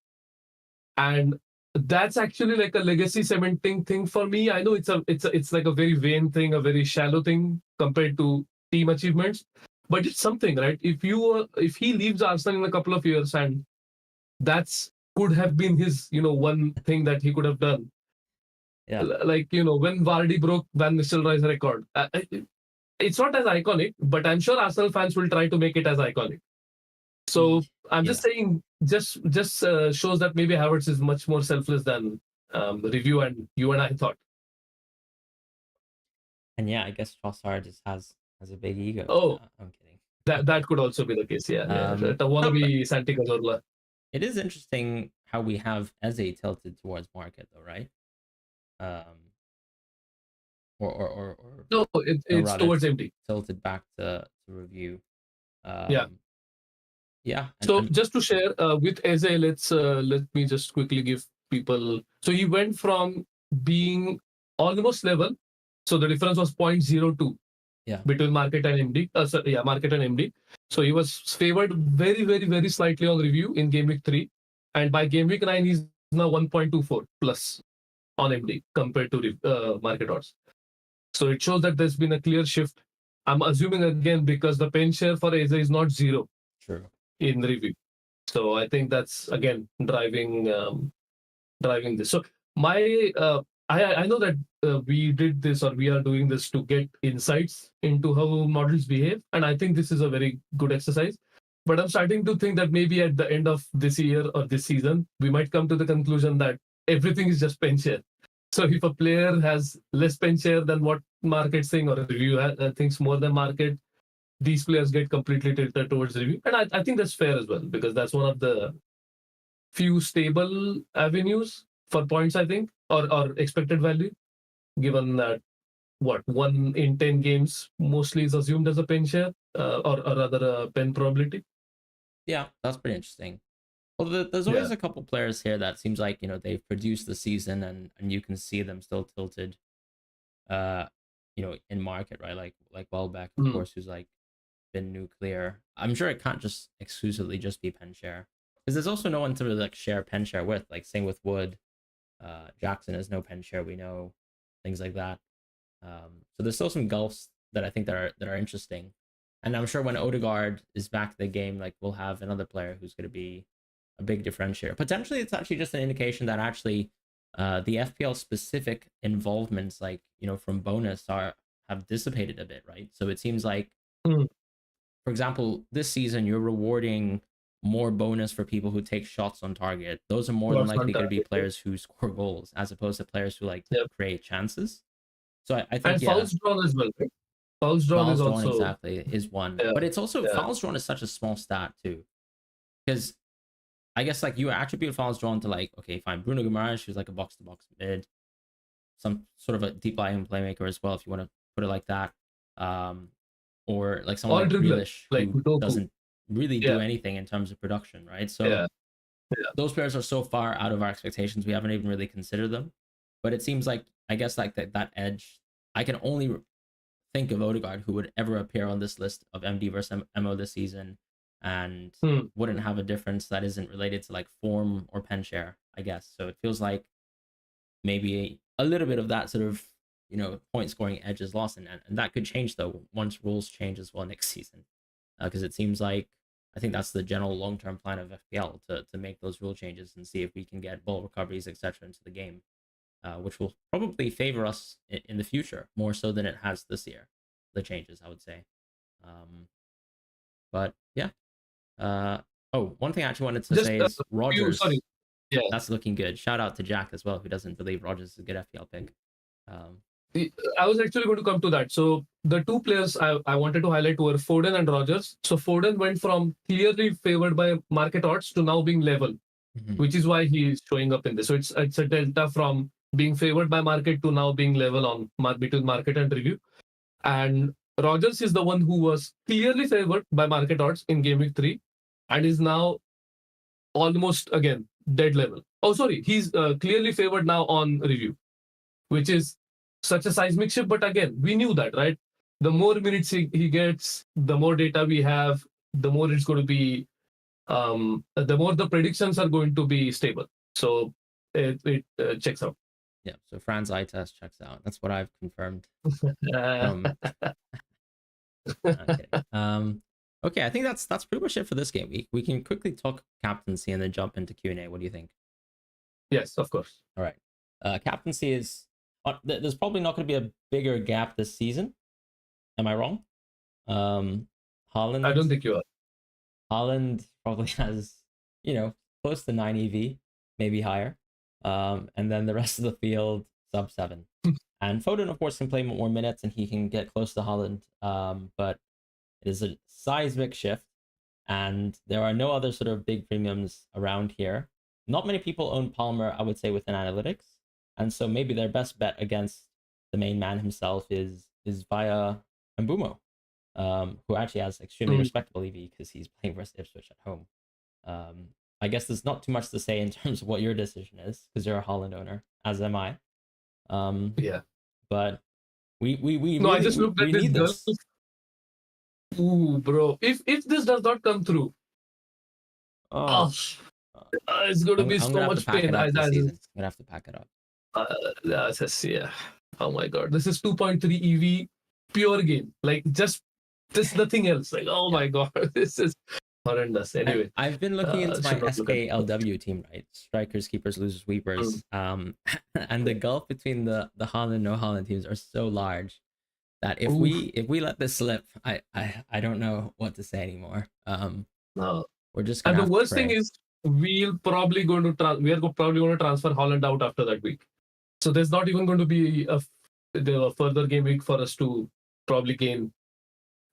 And that's actually like a legacy cementing thing for me. I know it's like a very vain thing, a very shallow thing compared to team achievements, but it's something, right? If he leaves Arsenal in a couple of years, and that's could have been his, one thing that he could have done. Yeah. Like, when Vardy broke Van Nistelrooy's record, it's not as iconic, but I'm sure Arsenal fans will try to make it as iconic. So I'm just saying, just shows that maybe Havertz is much more selfless than review and you and I thought. And yeah, I guess Trossard just has a big ego. Oh, I'm kidding. that could also be the case. Yeah, the wannabe Santi Cazorla. It is interesting how we have Eze tilted towards market, though, right? Or no, it's towards MD. Tilted back to review. Yeah. Yeah. So just to share with Eze, let me just quickly give people. So he went from being almost level. So the difference was 0.02 between market and MD. Market and MD. So he was favored very, very, very slightly on review in Gameweek 3. And by Gameweek 9, he's now 1.24 plus on MD compared to market odds. So it shows that there's been a clear shift. I'm assuming again because the pen share for Eze is not zero. True. In review. So I think that's again driving this. So I know that we did this, or we are doing this to get insights into how models behave, and I think this is a very good exercise. But I'm starting to think that maybe at the end of this year or this season, we might come to the conclusion that everything is just pen share. So if a player has less pen share than what market's saying, or review thinks more than market, these players get completely tilted towards review. And I think that's fair as well, because that's one of the few stable avenues for points, I think, or expected value, given that 1 in 10 games mostly is assumed as a pen share, or rather a pen probability. Yeah, that's pretty interesting. Well, there's always a couple players here that seems like, they've produced the season and you can see them still tilted, in market, right? Like Welbeck, of course, who's like been nuclear. I'm sure it can't just exclusively just be pen share, because there's also no one to really like share pen share with. Like same with Wood, Jackson has no pen share, we know, things like that. So there's still some gulfs that I think that are interesting, and I'm sure when Odegaard is back to the game, like we'll have another player who's going to be a big differentiator. Potentially, it's actually just an indication that actually the FPL specific involvements, like from bonus, have dissipated a bit, right? So it seems like. For example, this season, you're rewarding more bonus for people who take shots on target. Those are more than likely going to be players who score goals, as opposed to players who create chances. So I think, and fouls drawn as well, right? Fouls drawn is also exactly is one, but it's also fouls drawn is such a small stat too, because I guess like you attribute fouls drawn to like, okay, fine, Bruno Guimaraes, who's like a box to box mid, some sort of a deep lying playmaker as well, if you want to put it like that. Or like someone like Grealish, who doesn't really do anything in terms of production, right? So those players are so far out of our expectations, we haven't even really considered them. But it seems like, I guess, like that edge, I can only think of Odegaard who would ever appear on this list of MD versus MO this season, and wouldn't have a difference that isn't related to like form or pen share, I guess. So it feels like maybe a little bit of that sort of point scoring edge is lost, and that could change though once rules change as well next season, because it seems like, I think that's the general long-term plan of FPL, to make those rule changes and see if we can get ball recoveries, etc., into the game. which will probably favor us in the future more so than it has this year. The changes, I would say. But yeah. One thing I actually wanted to say is Rogers. Yeah. That's looking good. Shout out to Jack as well, who doesn't believe Rogers is a good FPL pick. I was actually going to come to that. So the two players I wanted to highlight were Foden and Rogers. So Foden went from clearly favored by market odds to now being level, which is why he is showing up in this. So it's a delta from being favored by market to now being level on between market and review. And Rogers is the one who was clearly favored by market odds in Gameweek 3 and is now almost again dead level. Oh, sorry, he's clearly favored now on review, which is such a seismic shift. But again, we knew that, right? The more minutes he gets, the more data we have, the more it's going to be, the more the predictions are going to be stable. So it checks out. Yeah, so Fran's eye test checks out. That's what I've confirmed. Okay, I think that's pretty much it for this game week. We can quickly talk captaincy and then jump into Q&A. What do you think? Yes, of course. All right. Captaincy is... there's probably not going to be a bigger gap this season. Am I wrong? Haaland... I don't think you are. Haaland probably has, close to 9 EV, maybe higher. And then the rest of the field, sub 7. And Foden, of course, can play more minutes and he can get close to Haaland. But it is a seismic shift. And there are no other sort of big premiums around here. Not many people own Palmer, I would say, within analytics. And so maybe their best bet against the main man himself is via Mbumo, who actually has extremely respectable EV because he's playing versus Ipswich at home. I guess there's not too much to say in terms of what your decision is because you're a Haaland owner, as am I. Yeah. But we I just looked at this. Ooh, bro. If this does not come through, it's going to be so much pain. I'm going to have to pack it up. Yeah. Oh my god. This is 2.3 EV pure game. Like just this nothing else. Like, oh my god. This is horrendous. Anyway. I've been looking into my SKLW team, right? Strikers, keepers, losers, sweepers. And the gulf between the Haaland and no Haaland teams are so large that if we let this slip, I don't know what to say anymore. No. We're just and the worst thing is we are probably going to transfer Haaland out after that week. So there's not even going to be a further game week for us to probably gain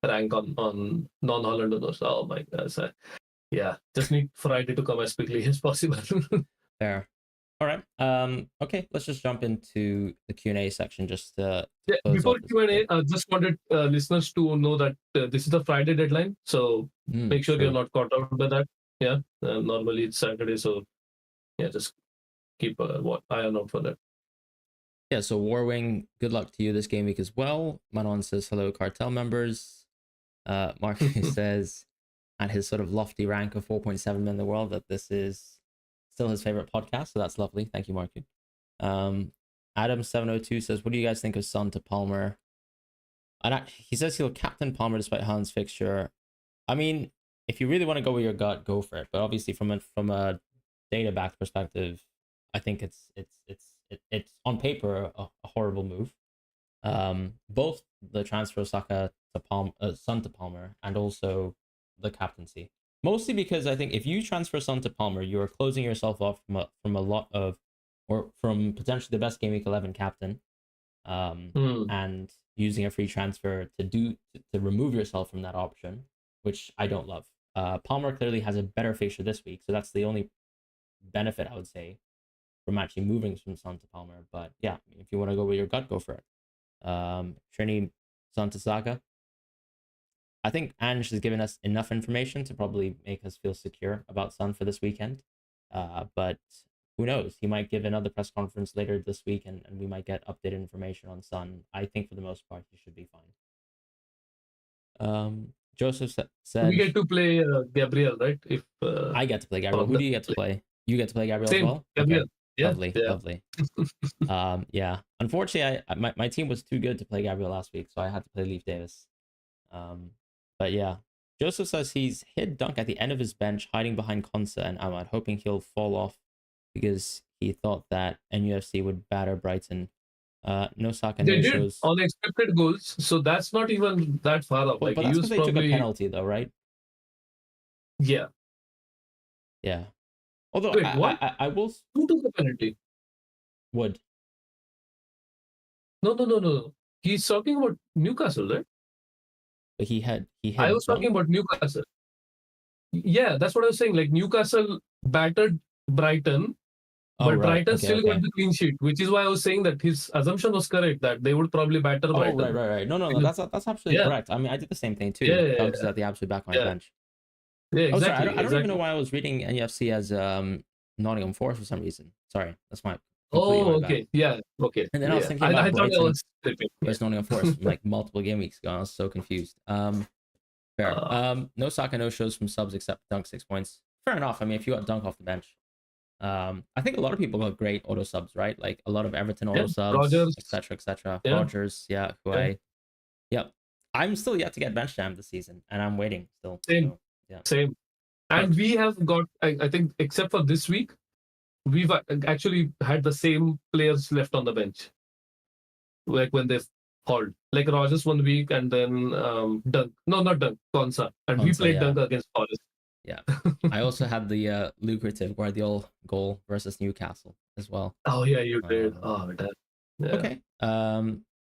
rank on non-Haaland owners. Oh my god. So, yeah, just need Friday to come as quickly as possible. Fair. All right. Okay, let's just jump into the Q&A section. Just before Q&A, I just wanted listeners to know that this is the Friday deadline, so make sure you're not caught out by that. Yeah, normally it's Saturday, so yeah, just keep eye on out for that. Yeah, so Warwing, good luck to you this game week as well. Manon says, hello, cartel members. Mark says, at his sort of lofty rank of 4.7 million in the world, that this is still his favorite podcast, so that's lovely. Thank you, Mark. Adam702 says, what do you guys think of Son to Palmer? He says he'll captain Palmer despite Haaland's fixture. I mean, if you really want to go with your gut, go for it. But obviously, from a data-backed perspective, I think it's on paper a horrible move. Both the transfer of Saka to Son to Palmer and also the captaincy. Mostly because I think if you transfer Son to Palmer, you are closing yourself off from potentially the best Game Week 11 captain, and using a free transfer to remove yourself from that option, which I don't love. Palmer clearly has a better fixture this week, so that's the only benefit I would say from actually moving from Son to Palmer. But yeah, if you want to go with your gut, go for it. Trini, Son to Saka. I think Ange has given us enough information to probably make us feel secure about Son for this weekend. But who knows? He might give another press conference later this week and we might get updated information on Son. I think for the most part, he should be fine. Joseph said... We get to play Gabriel, right? If I get to play Gabriel. Who do you get to play? You get to play Gabriel as well? Gabriel. Okay. Yeah, lovely. Yeah. Unfortunately, my team was too good to play Gabriel last week, so I had to play Leif Davis. But yeah, Joseph says he's hit Dunk at the end of his bench, hiding behind Konsa and Ahmad, hoping he'll fall off because he thought that NUFC would batter Brighton. No Saka, They no did shows. on expected goals, so that's not even that far off. Well, Like but he that's was because they took a probably penalty, though, right? yeah. Yeah. Although Wait, what? I will Who took the penalty? Wood. No. He's talking about Newcastle, right? But he I hit was Dunk. talking about Newcastle. Yeah, that's what I was saying. Like Newcastle battered Brighton, Oh but right, Brighton okay, still got okay. the clean sheet, which is why I was saying that his assumption was correct that they would probably batter Oh right, Brighton. right. No. Because- That's absolutely Yeah, correct. I mean, I did the same thing yeah, too. yeah, Dunk is at the absolute back of my yeah, bench. yeah, Oh, sorry. exactly, I don't even know exactly. why I was reading NUFC as Nottingham Forest for some reason. Sorry, that's completely Oh, my bad. okay, yeah, okay, And then I was yeah. thinking about I thought I Brighton was tripping. Yeah. versus Nottingham Forest from like multiple game weeks ago. I was so confused. Fair. Uh, No Saka, no shows from subs except Dunk 6 points. Fair enough. I mean, if you got Dunk off the bench, I think a lot of people got great auto subs, right? Like a lot of Everton yeah, auto subs, Rogers. etc., etc. Yeah, Rogers, yeah, who yeah. yep. I'm still yet to get bench jammed this season, and I'm waiting still. Same, So yeah. same. But And we have got, I think, except for this week, we've actually had the same players left on the bench, like when they've called. Like Rogers 1 week, and then Dunk. No, not Dunk. Konsa. And we Konsa, played yeah, Dunk against Forest. yeah. I also had the lucrative Guardiola goal versus Newcastle as well. Oh yeah, you did. Um, Oh, that. Yeah. Okay.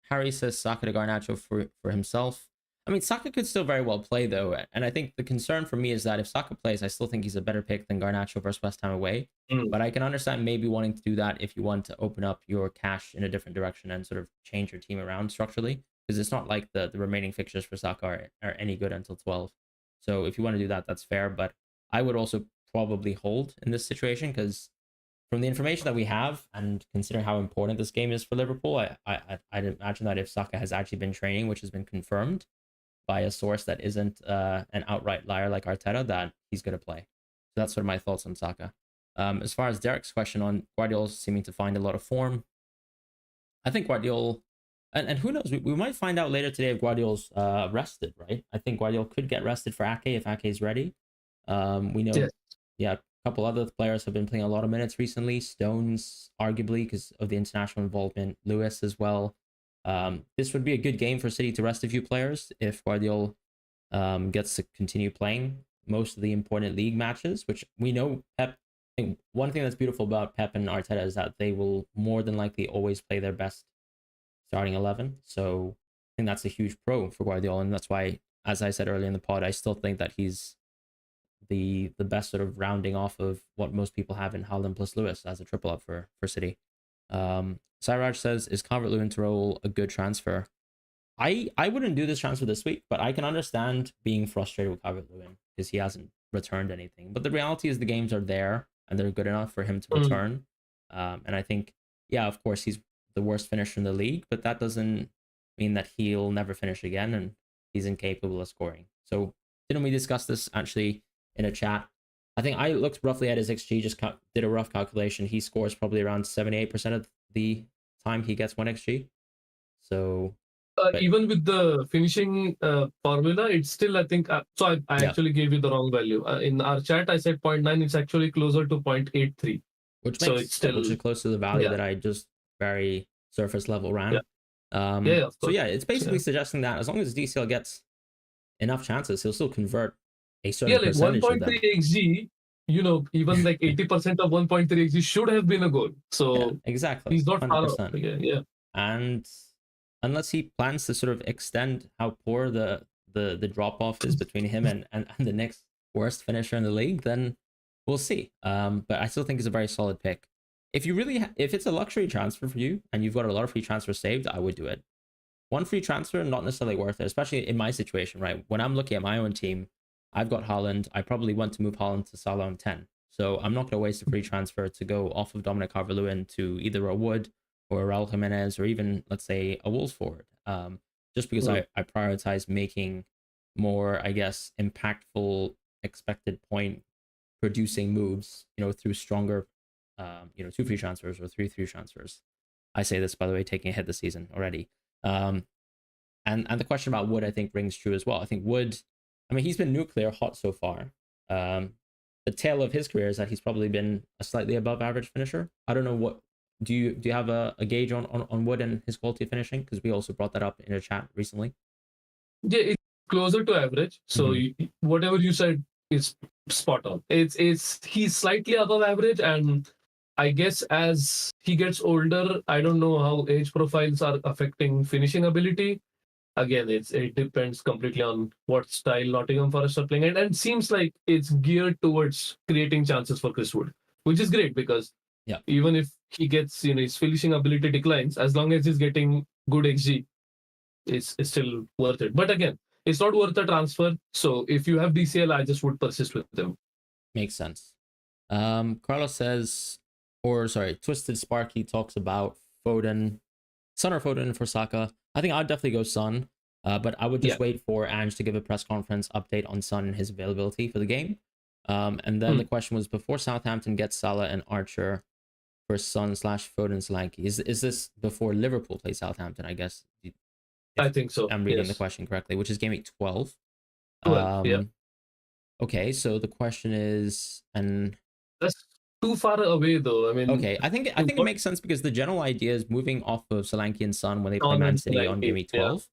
Harry says Saka to Garnacho for himself. I mean, Saka could still very well play though, and I think the concern for me is that if Saka plays, I still think he's a better pick than Garnacho versus West Ham away. Mm. But I can understand maybe wanting to do that if you want to open up your cash in a different direction and sort of change your team around structurally, because it's not like the remaining fixtures for Saka are any good until 12. So if you want to do that, that's fair. But I would also probably hold in this situation because from the information that we have and considering how important this game is for Liverpool, I'd imagine that if Saka has actually been training, which has been confirmed by a source that isn't an outright liar like Arteta, that he's going to play. So that's sort of my thoughts on Saka. As far as Derek's question on Guardiola seeming to find a lot of form, I think Guardiola, and who knows, we might find out later today if Guardiola's rested, right? I think Guardiola could get rested for Ake if Ake is ready. We know, Yes. yeah, a couple other players have been playing a lot of minutes recently. Stones, arguably, because of the international involvement. Lewis as well. This would be a good game for City to rest a few players if Guardiola gets to continue playing most of the important league matches, which we know Pep. I think one thing that's beautiful about Pep and Arteta is that they will more than likely always play their best starting 11. So I think that's a huge pro for Guardiola, and that's why, as I said earlier in the pod, I still think that he's the best sort of rounding off of what most people have in Haaland plus Lewis as a triple up for City. Sairaj says, is Calvert-Lewin to roll a good transfer? I wouldn't do this transfer this week, but I can understand being frustrated with Calvert-Lewin because he hasn't returned anything. But the reality is the games are there and they're good enough for him to return. And I think, yeah, of course, he's the worst finisher in the league, but that doesn't mean that he'll never finish again and he's incapable of scoring. So didn't we discuss this actually in a chat? I think I looked roughly at his XG, just did a rough calculation. He scores probably around 78% of the time he gets 1xG. So Even with the finishing formula, it's still, I think, so I yeah, actually gave you the wrong value. In our chat, I said 0.9, it's actually closer to 0.83. which So makes it's still, which is close to the value yeah, that I just very surface level ran. yeah, of So course. yeah, it's basically suggesting that as long as DCL gets enough chances, he'll still convert a certain like percentage of them. 1.3 xg, even like 80% of 1.3 xg should have been a goal. So Yeah, exactly, he's not far off. 100%. Yeah. And unless he plans to sort of extend how poor the drop off is between him and the next worst finisher in the league, then we'll see. But I still think it's a very solid pick. If you really if it's a luxury transfer for you and you've got a lot of free transfers saved, I would do it. One free transfer, not necessarily worth it, especially in my situation, right? When I'm looking at my own team, I've got Haaland. I probably want to move Haaland to Salah on 10. So I'm not going to waste a free transfer to go off of Dominic Calvert-Lewin to either a Wood or a Raul Jimenez or even, let's say, a Wolves forward. Just because I prioritize making more, I guess, impactful expected point producing moves, through stronger, 2 free transfers or 3 free transfers. I say this, by the way, taking a hit this season already. And the question about Wood, I think, rings true as well. I think Wood, I mean, he's been nuclear hot so far. the tale of his career is that he's probably been a slightly above average finisher. I don't know what do you have a gauge on Wood and his quality of finishing, because we also brought that up in a chat recently. Yeah, it's closer to average. So whatever you said is spot on. He's slightly above average, and I guess as he gets older, I don't know how age profiles are affecting finishing ability. Again, it depends completely on what style Nottingham Forest are playing, and seems like it's geared towards creating chances for Chris Wood, which is great because even if he gets his finishing ability declines, as long as he's getting good XG, it's still worth it. But again, it's not worth a transfer. So if you have DCL, I just would persist with them. Makes sense. Carlos says, or sorry, Twisted Sparky talks about Foden, Son or Foden for Saka. I think I'd definitely go Son, but I would just wait for Ange to give a press conference update on Son and his availability for the game. And then the question was, before Southampton gets Salah and Archer for Son/Foden/Solanke, is this before Liverpool play Southampton, I guess? I think so. I'm reading the question correctly, which is game week 12. 12, Okay, so the question is, and that's too far away though. I mean, okay, I think it makes sense because the general idea is moving off of Solanke and Son when they play Man City on game week 12.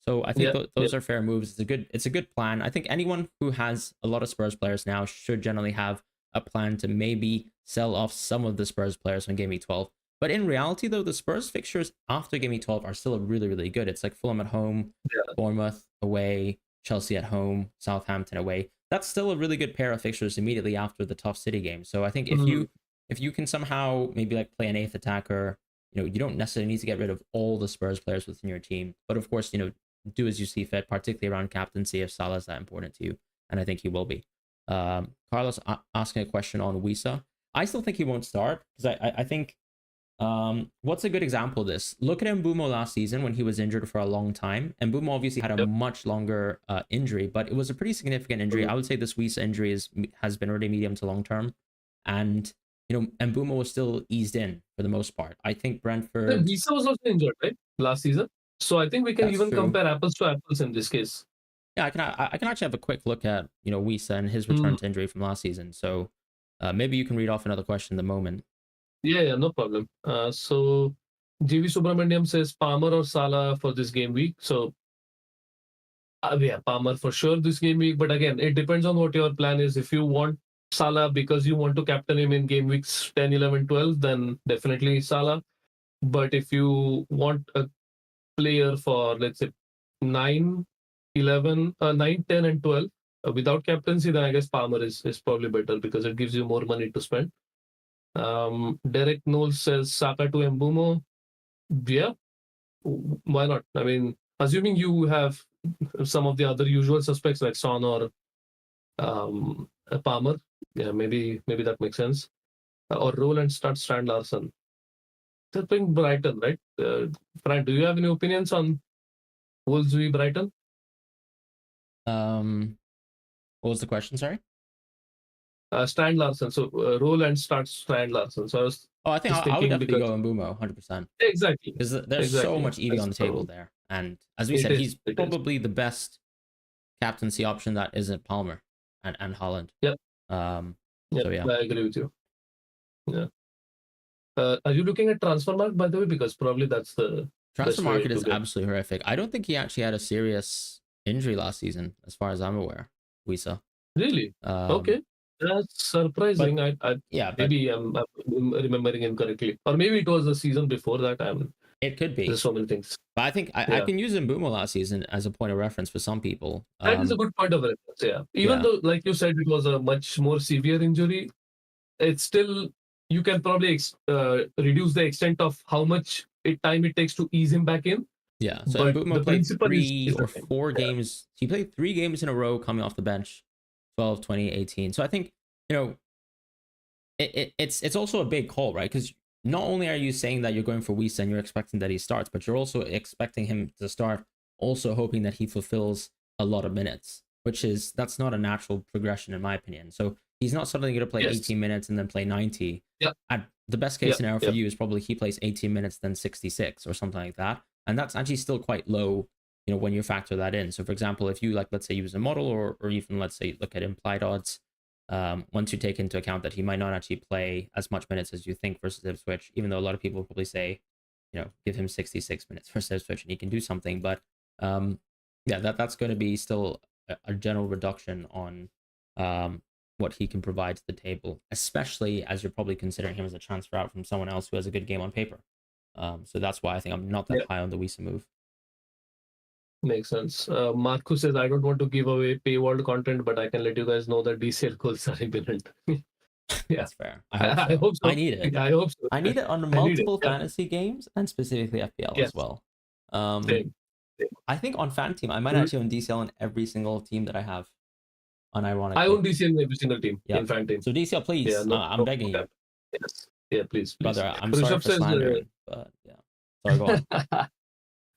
So I think those are fair moves. It's a good plan. I think anyone who has a lot of Spurs players now should generally have a plan to maybe sell off some of the Spurs players on game week 12. But in reality, though, the Spurs fixtures after game week 12 are still really, really good. It's like Fulham at home, Bournemouth away, Chelsea at home, Southampton away. That's still a really good pair of fixtures immediately after the tough City game. So I think if you can somehow maybe like play an eighth attacker, you don't necessarily need to get rid of all the Spurs players within your team. But of course, do as you see fit, particularly around captaincy if Salah's that important to you. And I think he will be. Carlos asking a question on Wisa. I still think he won't start because I think what's a good example of this? Look at Mbumo last season when he was injured for a long time. Mbumo obviously had a much longer injury, but it was a pretty significant injury. I would say this Wisa injury has been already medium to long term. And, Mbumo was still eased in for the most part. I think Brentford... Wisa was also injured, right? Last season. So I think we can compare apples to apples in this case. Yeah, I can actually have a quick look at, Wisa and his return to injury from last season. So maybe you can read off another question in the moment. Yeah, no problem. So GV Subramaniam says Palmer or Salah for this game week. So Palmer for sure this game week. But again, it depends on what your plan is. If you want Salah because you want to captain him in game weeks 10, 11, 12, then definitely Salah. But if you want a player for, let's say, 9, 10, and 12 without captaincy, then I guess Palmer is probably better because it gives you more money to spend. Derek Knowles says Saka to Mbumo. Yeah, why not? I mean, assuming you have some of the other usual suspects like Son or Palmer, maybe that makes sense. Or roll and start Strand Larson. They're playing Brighton, right? Fran, do you have any opinions on Wolves v Brighton? What was the question? Sorry. Strand Larson. So roll and start Strand Larson. So I think I would definitely go Mbumo 100%. Exactly. Because there's so much EV on the table there. And as we said, he's probably the best captaincy option that isn't Palmer and Holland. Yep. So yeah. I agree with you. Yeah. Are you looking at transfer market, by the way? Because probably that's the transfer market is absolutely horrific. I don't think he actually had a serious injury last season, as far as I'm aware. Wisa. Really? Okay. That's surprising. But, maybe I'm remembering incorrectly, or maybe it was the season before that. It could be. There's so many things. But I think I can use Mbumo last season as a point of reference for some people. That is a good point of reference. Yeah. Even though, like you said, it was a much more severe injury, it's still you can probably reduce the extent of how much time it takes to ease him back in. Yeah. So Mbumo played 3 or 4 games. He played 3 games in a row coming off the bench. 12, 20, 18. So I think, it's also a big call, right? Because not only are you saying that you're going for Wisa and you're expecting that he starts, but you're also expecting him to start, also hoping that he fulfills a lot of minutes, that's not a natural progression in my opinion. So he's not suddenly going to play 18 minutes and then play 90. Yep. And the best case scenario for you is probably he plays 18 minutes, then 66 or something like that. And that's actually still quite low, when you factor that in. So for example, if you let's say use a model or even let's say look at implied odds, once you take into account that he might not actually play as much minutes as you think versus Ipswich, even though a lot of people probably say, give him 66 minutes versus Ipswich and he can do something. But yeah, that's going to be still a general reduction on what he can provide to the table, especially as you're probably considering him as a transfer out from someone else who has a good game on paper. So that's why I think I'm not that high on the Wisa move. Makes sense. Marcus says, I don't want to give away paywalled content, but I can let you guys know that DCL goals are imminent. That's fair. I hope so. I need it. I hope so. I need it on multiple fantasy games and specifically FPL as well. Same. I think on fan team, I might actually own DCL on every single team that I have. Unironically. I own DCL in every single team in fan team. So DCL, please. I'm begging you. Yes. Yeah, please. Brother, I'm sorry for slandering, but yeah. Sorry, go on.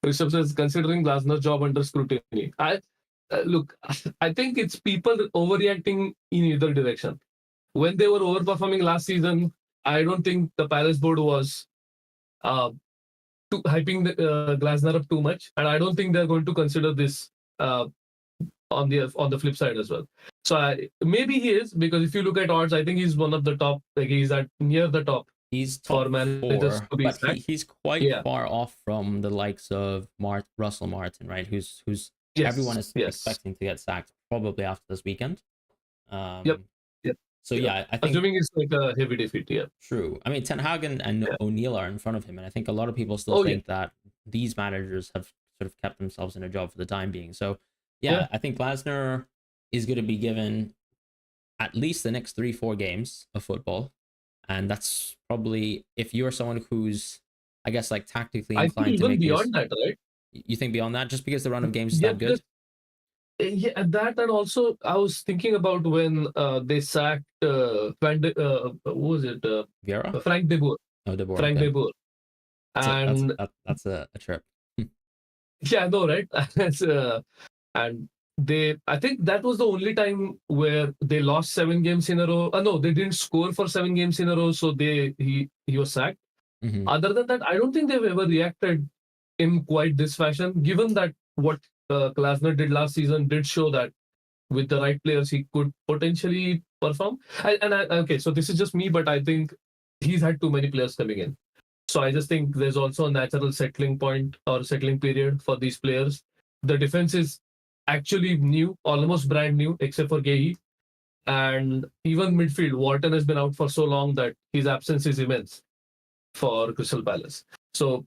Rishabh says, considering Glasner's job under scrutiny. Look, I think it's people overreacting in either direction. When they were overperforming last season, I don't think the Palace board was hyping the Glasner up too much, and I don't think they're going to consider this on the flip side as well. So maybe he is, because if you look at odds, I think he's one of the top. Like he's at near the top. He's top 4, but he's quite far off from the likes of Russell Martin, right? Who's everyone is expecting to get sacked probably after this weekend. Yep. So I think assuming it's like a heavy defeat. Yeah. True. I mean, Ten Hag and O'Neill are in front of him, and I think a lot of people still think that these managers have sort of kept themselves in a job for the time being. So I think Glasner is going to be given at least the next 3-4 games of football. And that's probably, if you're someone who's, I guess, like tactically inclined to make beyond that, right? You think beyond that, just because the run of games is that good? That, and also I was thinking about when they sacked who was it? Vieira? Frank de Boer. Oh, de Boer. Frank de Boer. And that's a trip. Yeah, I know, right? And I think that was the only time where they lost 7 games in a row. No, they didn't score for 7 games in a row, so he was sacked. Mm-hmm. Other than that, I don't think they've ever reacted in quite this fashion, given that what Glasner did last season did show that with the right players, he could potentially perform. Okay, so this is just me, but I think he's had too many players coming in. So I just think there's also a natural settling point or settling period for these players. The defense is actually new, almost brand new, except for Gehi. And even midfield, Wharton has been out for so long that his absence is immense for Crystal Palace. So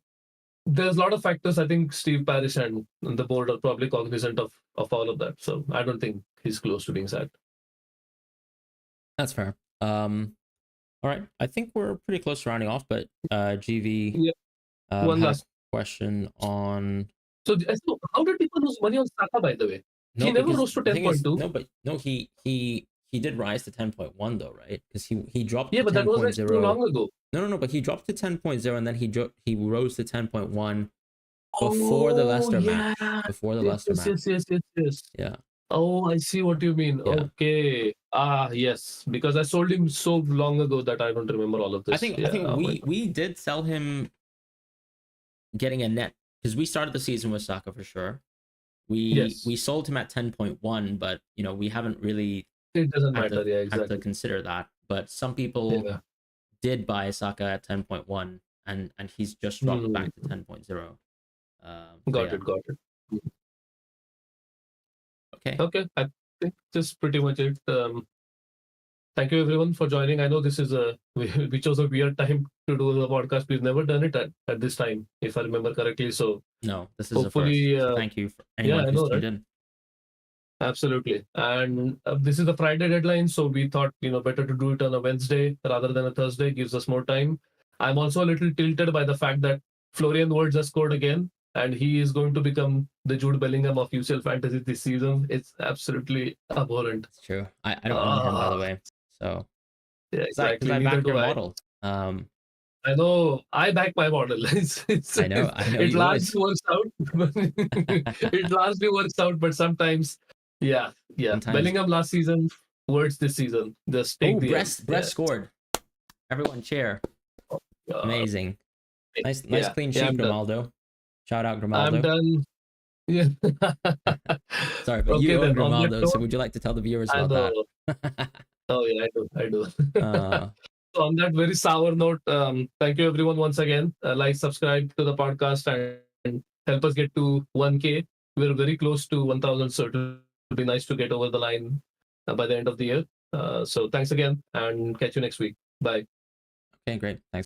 there's a lot of factors. I think Steve Parish and the board are probably cognizant of all of that. So I don't think he's close to being sacked. That's fair. All right. I think we're pretty close to rounding off, but GV, one last question on... So how did people lose money on Saka, by the way? He never rose to 10.2. He did rise to 10.1 though, right? Because he dropped to 10.0. But that was like too long ago. No, but he dropped to 10.0 and then he rose to 10.1 before the Leicester match. Before the Leicester match. Yes. Yeah. Oh, I see what you mean. Yeah. Okay. Yes. Because I sold him so long ago that I don't remember all of this. I think we did sell him getting a net, because we started the season with Saka for sure. We sold him at 10.1, but we haven't really it doesn't matter. Have to consider that. But some people did buy Saka at 10.1 and he's just dropped back to 10.0. Got it. Okay. I think this is pretty much it. Thank you everyone for joining. I know this is we chose a weird time to do the podcast. We've never done it at this time, if I remember correctly. So no, this is hopefully so thank you for anyone who's tuned in. Absolutely. And this is the Friday deadline, so we thought better to do it on a Wednesday rather than a Thursday. Gives us more time. I'm also a little tilted by the fact that Florian Wirtz has scored again, and he is going to become the Jude Bellingham of UCL Fantasy this season. It's absolutely abhorrent. It's true. I don't own him, by the way. So yeah, exactly. I back your model. I know. I back my model. I know. It largely works out. It largely works out, but sometimes, Sometimes. Bellingham last season, Wirtz this season. Just take the Brest scored. Everyone cheer. Amazing. Nice clean sheet, Grimaldo. Shout out Grimaldo. I'm done. Yeah. Sorry, but you own Grimaldo, so would you like to tell the viewers about that? Oh yeah, I do. Uh, So on that very sour note, thank you everyone once again. Like, subscribe to the podcast, and help us get to 1K. We're very close to 1,000, so it'll be nice to get over the line by the end of the year. So thanks again, and catch you next week. Bye. okay, great. Thanks.